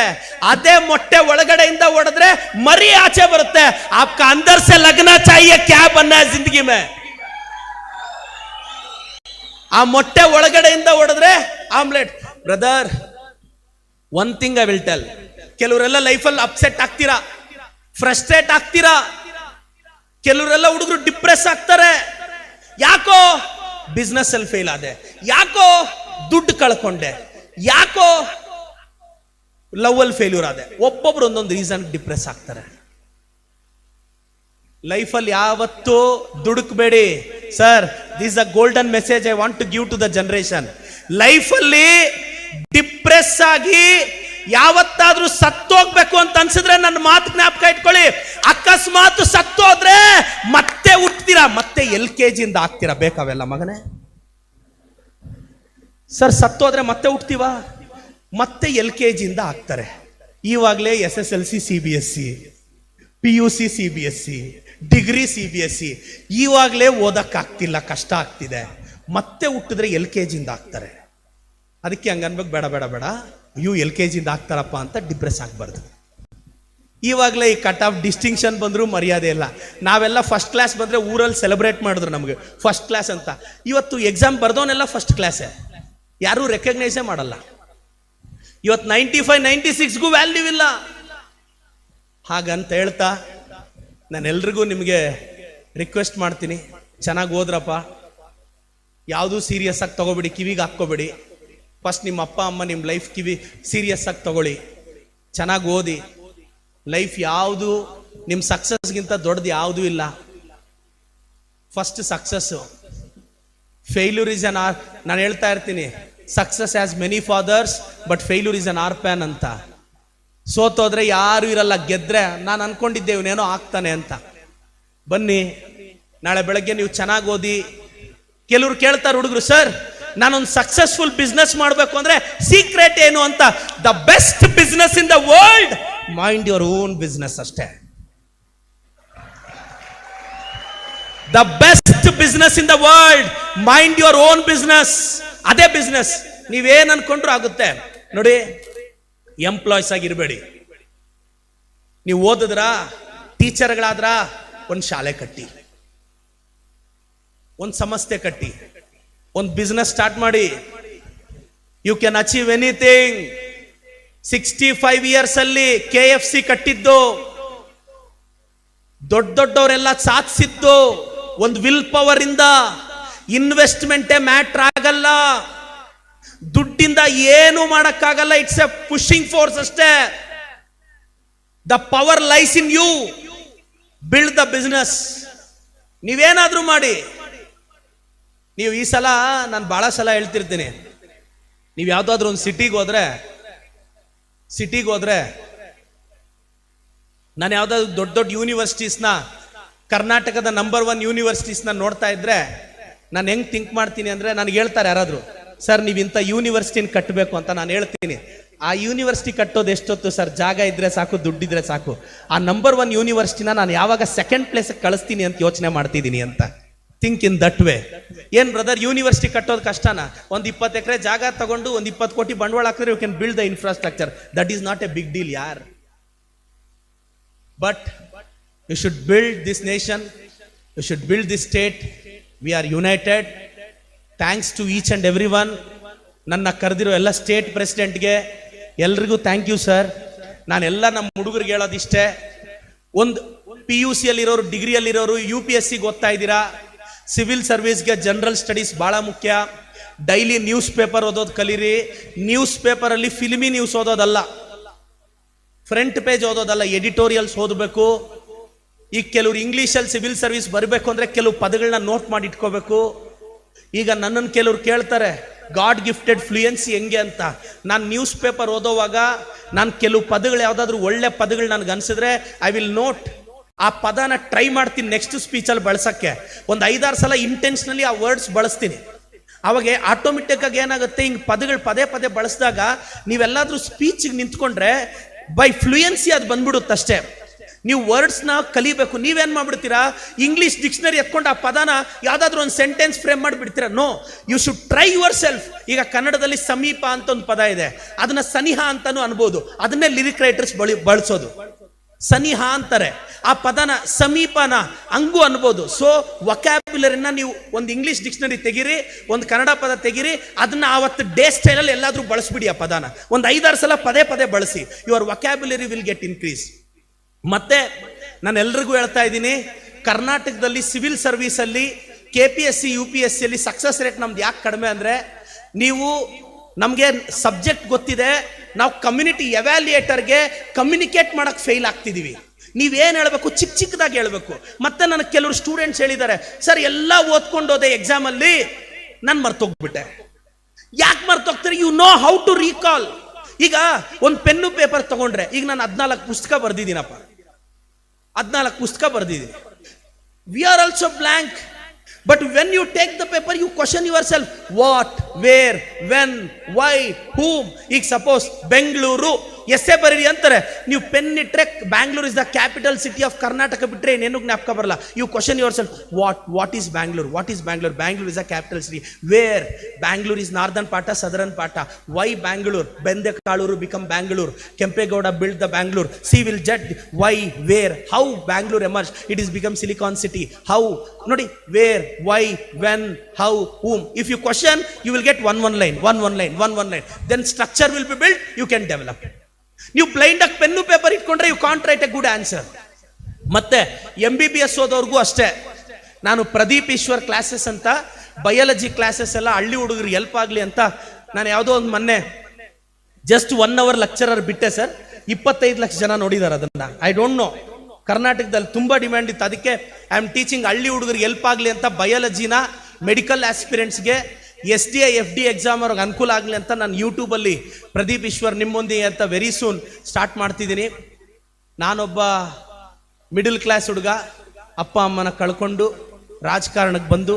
ಅದೇ ಮೊಟ್ಟೆ ಒಳಗಡೆಯಿಂದ ಒಡೆದ್ರೆ ಮರಿ ಆಚೆ ಬರುತ್ತೆ. आपका अंदर से लगना चाहिए क्या बनना है जिंदगी में. ಆ ಮೊಟ್ಟೆ ಒಳಗಡೆಯಿಂದ ಒಡೆದ್ರೆ omelette. Brother, one thing I will tell, ಕೆಲವರೆಲ್ಲ ಲೈಫಲ್ಲಿ ಅಪ್ಸೆಟ್ ಆಗ್ತೀರಾ, ಫ್ರಸ್ಟ್ರೇಟ್ ಆಗ್ತೀರಾ, ಕೆಲವರೆಲ್ಲ ಹುಡುಗರು ಡಿಪ್ರೆಸ್ ಆಗ್ತಾರೆ. ಯಾಕೋ ಬಿಸ್ನೆಸ್ ಅಲ್ಲಿ ಫೇಲ್ ಆದೆ, ಯಾಕೋ ದುಡ್ಡು ಕಳ್ಕೊಂಡೆ, ಯಾಕೋ ಲವ್ ಅಲ್ಲಿ ಫೇಲ್ಯೂರ್ ಆದೆ. ಒಬ್ಬೊಬ್ರು ಒಂದೊಂದು ರೀಸನ್ ಡಿಪ್ರೆಸ್ ಆಗ್ತಾರೆ. ಲೈಫಲ್ಲಿ ಯಾವತ್ತೂ ದುಡುಕ್ಬೇಡಿ. Sir, this a golden message I want to give to the generation. ಲೈಫಲ್ಲಿ ಡಿಪ್ರೆಸ್ ಆಗಿ ಯಾವತ್ತಾದ್ರೂ ಸತ್ತೋಗ್ಬೇಕು ಅಂತ ಅನ್ಸಿದ್ರೆ ನನ್ನ ಮಾತು ಜ್ಞಾಪಕ ಇಟ್ಕೊಳ್ಳಿ. ಅಕಸ್ಮಾತ್ ಸತ್ತೋದ್ರೆ ಮತ್ತೆ ಹುಟ್ತೀರಾ, ಮತ್ತೆ LKG ಇಂದ ಆಗ್ತೀರಾ. ಬೇಕಾವೆಲ್ಲ ಮಗನೇ? ಸರ್, ಸತ್ತೋದ್ರೆ ಮತ್ತೆ ಹುಟ್ತೀವ, ಮತ್ತೆ LKG ಇಂದ ಆಗ್ತಾರೆ. ಇವಾಗಲೇ SSLC CBSC, PUC CBSC, degree CBSC, ಇವಾಗಲೇ ಓದಕ್ಕಾಗ್ತಿಲ್ಲ, ಕಷ್ಟ ಆಗ್ತಿದೆ. ಮತ್ತೆ ಹುಟ್ಟಿದ್ರೆ LKG ಇಂದ ಆಗ್ತಾರೆ. ಅದಕ್ಕೆ ಹಂಗ ಅನ್ಬೇಕು, ಬೇಡ ಬೇಡ ಬೇಡ, ಇವು LKG ಇಂದ ಆಗ್ತಾರಪ್ಪ ಅಂತ ಡಿಪ್ರೆಸ್ ಆಗಬಾರ್ದು. ಇವಾಗಲೇ ಈ ಕಟ್ ಆಫ್ ಡಿಸ್ಟಿಂಕ್ಷನ್ ಬಂದರೂ ಮರ್ಯಾದೆ ಇಲ್ಲ. ನಾವೆಲ್ಲ ಫಸ್ಟ್ ಕ್ಲಾಸ್ ಬಂದರೆ ಊರಲ್ಲಿ ಸೆಲೆಬ್ರೇಟ್ ಮಾಡಿದ್ರು ನಮಗೆ ಫಸ್ಟ್ ಕ್ಲಾಸ್ ಅಂತ. ಇವತ್ತು ಎಕ್ಸಾಮ್ ಬರ್ದವನೆಲ್ಲ ಫಸ್ಟ್ ಕ್ಲಾಸೇ, ಯಾರೂ ರೆಕಗ್ನೈಸೇ ಮಾಡಲ್ಲ. ಇವತ್ತು 95, 96ಗೂ ವ್ಯಾಲ್ಯೂ ಇಲ್ಲ. ಹಾಗಂತ ಹೇಳ್ತಾ ನಾನೆಲ್ರಿಗೂ ನಿಮಗೆ ರಿಕ್ವೆಸ್ಟ್ ಮಾಡ್ತೀನಿ, ಚೆನ್ನಾಗಿ ಓದ್ರಪ್ಪ, ಯಾವುದೂ ಸೀರಿಯಸ್ ಆಗಿ ತಗೋಬೇಡಿ, ಕಿವಿಗೆ ಹಾಕ್ಕೋಬೇಡಿ. ಫಸ್ಟ್ ನಿಮ್ಮ ಅಪ್ಪ ಅಮ್ಮ ನಿಮ್ಮ ಲೈಫ್ ಸೀರಿಯಸ್ ಆಗಿ ತಗೊಳ್ಳಿ, ಚೆನ್ನಾಗಿ ಓದಿ. ಲೈಫ್ ಯಾವುದು ನಿಮ್ಮ ಸಕ್ಸಸ್ಗಿಂತ ದೊಡ್ಡದು ಯಾವುದೂ ಇಲ್ಲ. First success, failure is an ಆರ್. ನಾನು ಹೇಳ್ತಾ ಇರ್ತೀನಿ, success has many fathers but failure is an orphan ಅಂತ. ಸೋತೋದ್ರೆ ಯಾರು ಇರಲ್ಲ, ಗೆದ್ರೆ ನಾನು ಅನ್ಕೊಂಡಿದ್ದೆ ಇವನೇನೋ ಆಗ್ತಾನೆ ಅಂತ. ಬನ್ನಿ, ನಾಳೆ ಬೆಳಗ್ಗೆ ನೀವು ಚೆನ್ನಾಗಿ ಓದಿ. ಕೆಲವ್ರು ಕೇಳ್ತಾರೆ ಹುಡುಗರು, ಸರ್ ನಾನೊಂದು ಸಕ್ಸಸ್ಫುಲ್ ಬಿಸ್ನೆಸ್ ಮಾಡಬೇಕು ಅಂದ್ರೆ ಸೀಕ್ರೆಟ್ ಏನು ಅಂತ. The best business in the world, mind your own business ಅಷ್ಟೇ. The best business in the world, mind your own business. ಅದೇ ಬಿಸ್ನೆಸ್. ನೀವೇನ್ ಅನ್ಕೊಂಡ್ರು ಆಗುತ್ತೆ. ನೋಡಿ, ಎಂಪ್ಲಾಯ್ಸ್ ಆಗಿರ್ಬೇಡಿ. ನೀವು ಓದಿದ್ರ, ಟೀಚರ್ಗಳಾದ್ರ, ಒಂದು ಶಾಲೆ ಕಟ್ಟಿ, ಒಂದು ಸಂಸ್ಥೆ ಕಟ್ಟಿ, ಒಂದು ಬಿಸ್ನೆಸ್ ಸ್ಟಾರ್ಟ್ ಮಾಡಿ. You can achieve anything. 65 years ಅಲ್ಲಿ KFC ಕಟ್ಟಿದ್ದು, ದೊಡ್ಡವರೆಲ್ಲ ಸಾಧಿಸಿದ್ದು ಒಂದು ವಿಲ್ ಪವರ್ ಇಂದ. ಇನ್ವೆಸ್ಟ್ಮೆಂಟೇ ಮ್ಯಾಟ್ರ್ ಆಗಲ್ಲ, ದುಡ್ಡಿಂದ ಏನು ಮಾಡಕ್ಕಾಗಲ್ಲ. ಇಟ್ಸ್ ಎ ಪುಷಿಂಗ್ ಫೋರ್ಸ್ ಅಷ್ಟೇ. The power lies in you. Build the business. ನೀವೇನಾದ್ರೂ ಮಾಡಿ. ನೀವು ಈ ಸಲ, ನಾನು ಬಹಳ ಸಲ ಹೇಳ್ತಿರ್ತೀನಿ, ನೀವು ಯಾವ್ದಾದ್ರು ಒಂದು ಸಿಟಿಗೆ ಹೋದ್ರೆ ನಾನು ಯಾವ್ದಾದ್ರು ದೊಡ್ಡ ದೊಡ್ಡ ಯೂನಿವರ್ಸಿಟೀಸ್ನ, ಕರ್ನಾಟಕದ ನಂಬರ್ 1 ಯೂನಿವರ್ಸಿಟೀಸ್ನ ನೋಡ್ತಾ ಇದ್ರೆ ನಾನು ಹೆಂಗ್ ಥಿಂಕ್ ಮಾಡ್ತೀನಿ ಅಂದ್ರೆ, ನನಗೆ ಹೇಳ್ತಾರೆ ಯಾರಾದ್ರು, ಸರ್ ನೀವು ಇಂಥ ಯೂನಿವರ್ಸಿಟಿನ ಕಟ್ಟಬೇಕು ಅಂತ. ನಾನು ಹೇಳ್ತೀನಿ, ಆ ಯೂನಿವರ್ಸಿಟಿ ಕಟ್ಟೋದು ಎಷ್ಟೊತ್ತು ಸರ್? ಜಾಗ ಇದ್ರೆ ಸಾಕು, ದುಡ್ಡಿದ್ರೆ ಸಾಕು. ಆ ನಂಬರ್ 1 ಯೂನಿವರ್ಸಿಟಿನ ನಾನು ಯಾವಾಗ ಸೆಕೆಂಡ್ ಪ್ಲೇಸ್ ಕಳಿಸ್ತೀನಿ ಅಂತ ಯೋಚನೆ ಮಾಡ್ತಿದ್ದೀನಿ ಅಂತ. Think in that way. ಏನ್ ಬ್ರದರ್, ಯೂನಿವರ್ಸಿಟಿ ಕಟ್ಟೋದು ಕಷ್ಟನಾ? ಒಂದು 20 ಎಕರೆ ಜಾಗ ತಗೊಂಡು ಒಂದು 20 ಕೋಟಿ ಬಂಡವಾಳ ಹಾಕಿದ್ರೆ you can build the infrastructure. That is not a big deal ಯಾರ್. But you should build this nation, you should build this state. We are united. Thanks to each and every one. ನನ್ನ ಕರೆದಿರೋ ಎಲ್ಲ state ಪ್ರೆಸಿಡೆಂಟ್ಗೆ ಎಲ್ರಿಗೂ thank you sir. ನಾನೆಲ್ಲ ನಮ್ಮ ಹುಡುಗರಿಗೆ ಹೇಳೋದಿಷ್ಟೇ, ಒಂದು PUC ಅಲ್ಲಿರೋರು, ಡಿಗ್ರಿಯಲ್ಲಿರೋರು, UPSCಗೆ ಓದ್ತಾ ಇದ್ದೀರಾ, ಸಿವಿಲ್ ಸರ್ವಿಸ್ಗೆ ಜನರಲ್ ಸ್ಟಡೀಸ್ ಬಹಳ ಮುಖ್ಯ. ಡೈಲಿ ನ್ಯೂಸ್ ಪೇಪರ್ ಓದೋದು ಕಲೀರಿ. ನ್ಯೂಸ್ ಪೇಪರಲ್ಲಿ ಫಿಲ್ಮಿ ನ್ಯೂಸ್ ಓದೋದಲ್ಲ, ಫ್ರಂಟ್ ಪೇಜ್ ಓದೋದಲ್ಲ, ಎಡಿಟೋರಿಯಲ್ಸ್ ಓದಬೇಕು. ಈಗ ಕೆಲವರು ಇಂಗ್ಲೀಷಲ್ಲಿ ಸಿವಿಲ್ ಸರ್ವಿಸ್ ಬರಬೇಕು ಅಂದ್ರೆ ಕೆಲವು ಪದಗಳನ್ನ ನೋಟ್ ಮಾಡಿ ಇಟ್ಕೋಬೇಕು. ಈಗ ನನ್ನನ್ನು ಕೆಲವ್ರು ಕೇಳ್ತಾರೆ, ಗಾಡ್ ಗಿಫ್ಟೆಡ್ ಫ್ಲೂಯೆನ್ಸಿ ಹೆಂಗೆ ಅಂತ. ನಾನು ನ್ಯೂಸ್ ಪೇಪರ್ ಓದೋವಾಗ ನಾನು ಕೆಲವು ಪದಗಳು, ಯಾವುದಾದ್ರೂ ಒಳ್ಳೆ ಪದಗಳು ನನಗೆ ಅನ್ಸಿದ್ರೆ ಐ ವಿಲ್ ನೋಟ್. ಆ ಪದನ ಟ್ರೈ ಮಾಡ್ತೀನಿ ನೆಕ್ಸ್ಟ್ ಸ್ಪೀಚಲ್ಲಿ ಬಳಸಕ್ಕೆ. ಒಂದು 5-6 ಸಲ ಇಂಟೆನ್ಷನಲಿ ಆ ವರ್ಡ್ಸ್ ಬಳಸ್ತೀನಿ. ಅವಾಗ ಆಟೋಮೆಟಿಕ್ ಆಗಿ ಏನಾಗುತ್ತೆ, ಹಿಂಗ್ ಪದಗಳು ಪದೇ ಪದೇ ಬಳಸಿದಾಗ ನೀವೆಲ್ಲಾದ್ರೂ ಸ್ಪೀಚ್ಗೆ ನಿಂತ್ಕೊಂಡ್ರೆ ಬೈ ಫ್ಲೂಯೆನ್ಸಿ ಅದು ಬಂದ್ಬಿಡುತ್ತಷ್ಟೇ. ನೀವು ವರ್ಡ್ಸ್ನ ಕಲಿಬೇಕು. ನೀವೇನ್ ಮಾಡ್ಬಿಡ್ತೀರಾ, ಇಂಗ್ಲಿಷ್ ಡಿಕ್ಷನರಿ ಎತ್ಕೊಂಡು ಆ ಪದನ ಯಾವ್ದಾದ್ರು ಒಂದು ಸೆಂಟೆನ್ಸ್ ಫ್ರೇಮ್ ಮಾಡಿಬಿಡ್ತೀರಾ. No, you should try yourself. ಈಗ ಕನ್ನಡದಲ್ಲಿ ಸಮೀಪ ಅಂತ ಒಂದು ಪದ ಇದೆ, ಅದನ್ನ ಸನಿಹ ಅಂತಾನು ಅನ್ಬೋದು. ಅದನ್ನೇ ಲಿರಿಕ್ ರೈಟರ್ಸ್ ಬಳಸೋದು. ಸನಿಹ ಅಂತಾರೆ, ಆ ಪದನ ಸಮೀಪನ ಹಂಗೂ ಅನ್ಬೋದು. ಸೊ ವೊಕ್ಯಾಬ್ಯುಲರಿನ ನೀವು ಒಂದು ಇಂಗ್ಲಿಷ್ ಡಿಕ್ಷನರಿ ತೆಗಿರಿ, ಒಂದು ಕನ್ನಡ ಪದ ತೆಗಿರಿ, ಅದನ್ನ ಆವತ್ತು ಡೇ ಸ್ಟೈಲಲ್ಲಿ ಎಲ್ಲಾದ್ರೂ ಬಳಸ್ಬಿಡಿ. ಆ ಪದನ ಒಂದು 5-6 ಸಲ ಪದೇ ಪದೇ ಬಳಸಿ. Your vocabulary will get increase. ಮತ್ತೆ ನಾನು ಎಲ್ರಿಗೂ ಹೇಳ್ತಾ ಇದ್ದೀನಿ, ಕರ್ನಾಟಕದಲ್ಲಿ ಸಿವಿಲ್ ಸರ್ವಿಸ್ ಅಲ್ಲಿ KPSC UPSC ಅಲ್ಲಿ ಸಕ್ಸಸ್ ರೇಟ್ ನಮ್ದು ಯಾಕೆ ಕಡಿಮೆ ಅಂದ್ರೆ, ನೀವು ನಮಗೆ ಸಬ್ಜೆಕ್ಟ್ ಗೊತ್ತಿದೆ, ನಾವು ಕಮ್ಯುನಿಟಿ ಎವ್ಯಾಲ್ಯೂಯೇಟರ್ಗೆ ಕಮ್ಯುನಿಕೇಟ್ ಮಾಡಕ್ ಫೇಲ್ ಆಗ್ತಿದೀವಿ. ನೀವೇನ್ ಹೇಳ್ಬೇಕು, ಚಿಕ್ಕದಾಗಿ ಹೇಳ್ಬೇಕು. ಮತ್ತೆ ನನಗೆ ಕೆಲವರು ಸ್ಟೂಡೆಂಟ್ಸ್ ಹೇಳಿದ್ದಾರೆ, ಸರ್ ಎಲ್ಲ ಓದ್ಕೊಂಡೋದೆ ಎಕ್ಸಾಮ್ ಅಲ್ಲಿ ನಾನು ಮರ್ತೋಗ್ಬಿಟ್ಟೆ. ಯಾಕೆ ಮರ್ತೋಗ್ತಾರೆ? You know how to recall. ಈಗ ಒಂದು ಪೆನ್ನು ಪೇಪರ್ ತಗೊಂಡ್ರೆ, ಈಗ ನಾನು 14 ಪುಸ್ತಕ ಬರ್ದಿದ್ದೀನಪ್ಪ, 14 ಪುಸ್ತಕ ಬರ್ದಿದ್ದೀನಿ. We are also blank. But when you take the paper, you question yourself. What, where, when, why, whom. ಈಗ ಸಪೋಸ್ ಬೆಂಗಳೂರು ಎಸ್ಸೆ ಬರೀರಿ ಅಂತಾರೆ, ನೀವು ಪೆನ್ ಇಟ್ರೆ Bangalore is the capital city of Karnataka ಬಿಟ್ರೆ ಇನ್ನೇನು ಜ್ಞಾಪಕ ಬರಲ್ಲ. You question yourself, what is Bangalore, what is Bangalore. Bangalore is the capital city. Where, Bangalore is northern part, southern part. Why Bangalore, Bendakaluru become Bangalore, Kempegowda build the Bangalore. See will judge why, where, how Bangalore emerge, it is become silicon city. How ನೋಡಿ, wear, Y, when, how, whom. If you question, you will get one line. Then structure will be built, you can develop. ನೀವು blind ಆಗಿ pen paper ಇಟ್ಕೊಂಡ್ರೆ you can't write a good answer. ಮತ್ತೆ MBBS ಓದೋರ್ಗೂ ಅಷ್ಟೇ. ನಾನು Pradeep Eshwar classes ಅಂತ biology classes ಎಲ್ಲ ಹಳ್ಳಿ ಹುಡುಗರಿಗೆ ಹೆಲ್ಪ್ ಆಗಲಿ ಅಂತ ನಾನು ಯಾವುದೋ ಒಂದು ಮೊನ್ನೆ ಜಸ್ಟ್ 1 hour ಲೆಕ್ಚರರ್ ಬಿಟ್ಟೆ ಸರ್. 25 ಲಕ್ಷ ಜನ ನೋಡಿದ್ದಾರೆ ಅದನ್ನ. ಐ ಡೋಂಟ್ ನೋ, ಕರ್ನಾಟಕದಲ್ಲಿ ತುಂಬಾ ಡಿಮ್ಯಾಂಡ್ ಇತ್ತು. ಅದಕ್ಕೆ ಐ ಆಮ್ ಟೀಚಿಂಗ್ ಹಳ್ಳಿ ಹುಡುಗರಿಗೆ ಹೆಲ್ಪ್ ಆಗಲಿ ಅಂತ ಬಯಾಲಜಿನ ಮೆಡಿಕಲ್ ಆಸ್ಪಿರೆಂಟ್ಸ್ಗೆ SDI FD ಎಕ್ಸಾಮ್ ಅವ್ರಿಗೆ ಅನುಕೂಲ ಆಗಲಿ ಅಂತ ನಾನು ಯೂಟ್ಯೂಬಲ್ಲಿ ಪ್ರದೀಪ್ ಈಶ್ವರ್ ನಿಮ್ಮೊಂದಿಗೆ ಅಂತ ವೆರಿ ಸೂನ್ ಸ್ಟಾರ್ಟ್ ಮಾಡ್ತಿದ್ದೀನಿ. ನಾನೊಬ್ಬ ಮಿಡಲ್ ಕ್ಲಾಸ್ ಹುಡುಗ, ಅಪ್ಪ ಅಮ್ಮನ ಕಳ್ಕೊಂಡು ರಾಜಕಾರಣಕ್ಕೆ ಬಂದು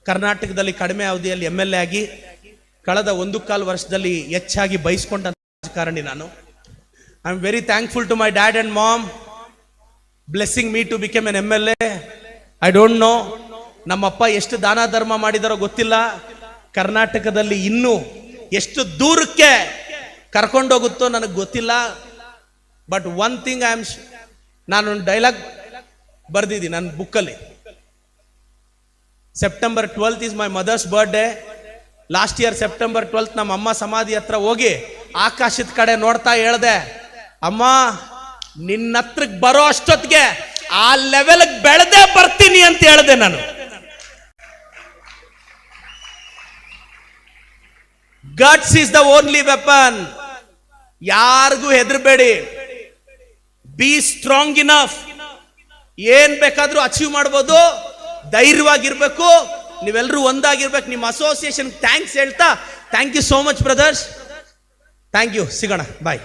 ಕರ್ನಾಟಕದಲ್ಲಿ ಕಡಿಮೆ ಅವಧಿಯಲ್ಲಿ MLA ಆಗಿ ಕಳೆದ 1.25 ವರ್ಷದಲ್ಲಿ ಹೆಚ್ಚಾಗಿ ಬಯಸ್ಕೊಂಡ ರಾಜಕಾರಣಿ ನಾನು. I am very thankful to my dad and mom blessing me to become an MLA. I don't know ನಮ್ಮಪ್ಪ ಎಷ್ಟು ದಾನ ಧರ್ಮ ಮಾಡಿದಾರೋ ಗೊತ್ತಿಲ್ಲ, ಕರ್ನಾಟಕದಲ್ಲಿ ಇನ್ನೂ ಎಷ್ಟು ದೂರಕ್ಕೆ ಕರ್ಕೊಂಡೋಗುತ್ತೋ ನನಗೆ ಗೊತ್ತಿಲ್ಲ. ಬಟ್ ಒನ್ ಥಿಂಗ್ ನಾನೊಂದು ಡೈಲಾಗ್ ಬರ್ದಿದ್ದೀನಿ ನನ್ನ ಬುಕ್ಕಲ್ಲಿ. September 12th is my mother's birthday. Last year September 12th ನಮ್ಮ ಅಮ್ಮ ಸಮಾಧಿ ಹತ್ರ ಹೋಗಿ ಆಕಾಶದ ಕಡೆ ನೋಡ್ತಾ ಹೇಳ್ದೆ, ಅಮ್ಮ ನಿನ್ನ ಹತ್ರಕ್ಕೆ ಬರೋ ಅಷ್ಟೊತ್ತಿಗೆ ಆ ಲೆವೆಲ್ಗೆ ಬೆಳೆದೇ ಬರ್ತೀನಿ ಅಂತ ಹೇಳ್ದೆ ನಾನು. Guts is the only weapon. ಯಾರಿಗೂ ಹೆದರಬೇಡಿ. B strong enough. ಏನ್ ಬೇಕಾದ್ರೂ ಅಚೀವ್ ಮಾಡ್ಬೋದು. ಧೈರ್ಯವಾಗಿರ್ಬೇಕು. ನೀವೆಲ್ಲರೂ ಒಂದಾಗಿರ್ಬೇಕು. ನಿಮ್ಮ ಅಸೋಸಿಯೇಷನ್ ಥ್ಯಾಂಕ್ಸ್ ಹೇಳ್ತಾ, thank you so much brothers. Thank you. ಸಿಗೋಣ. ಬಾಯ್.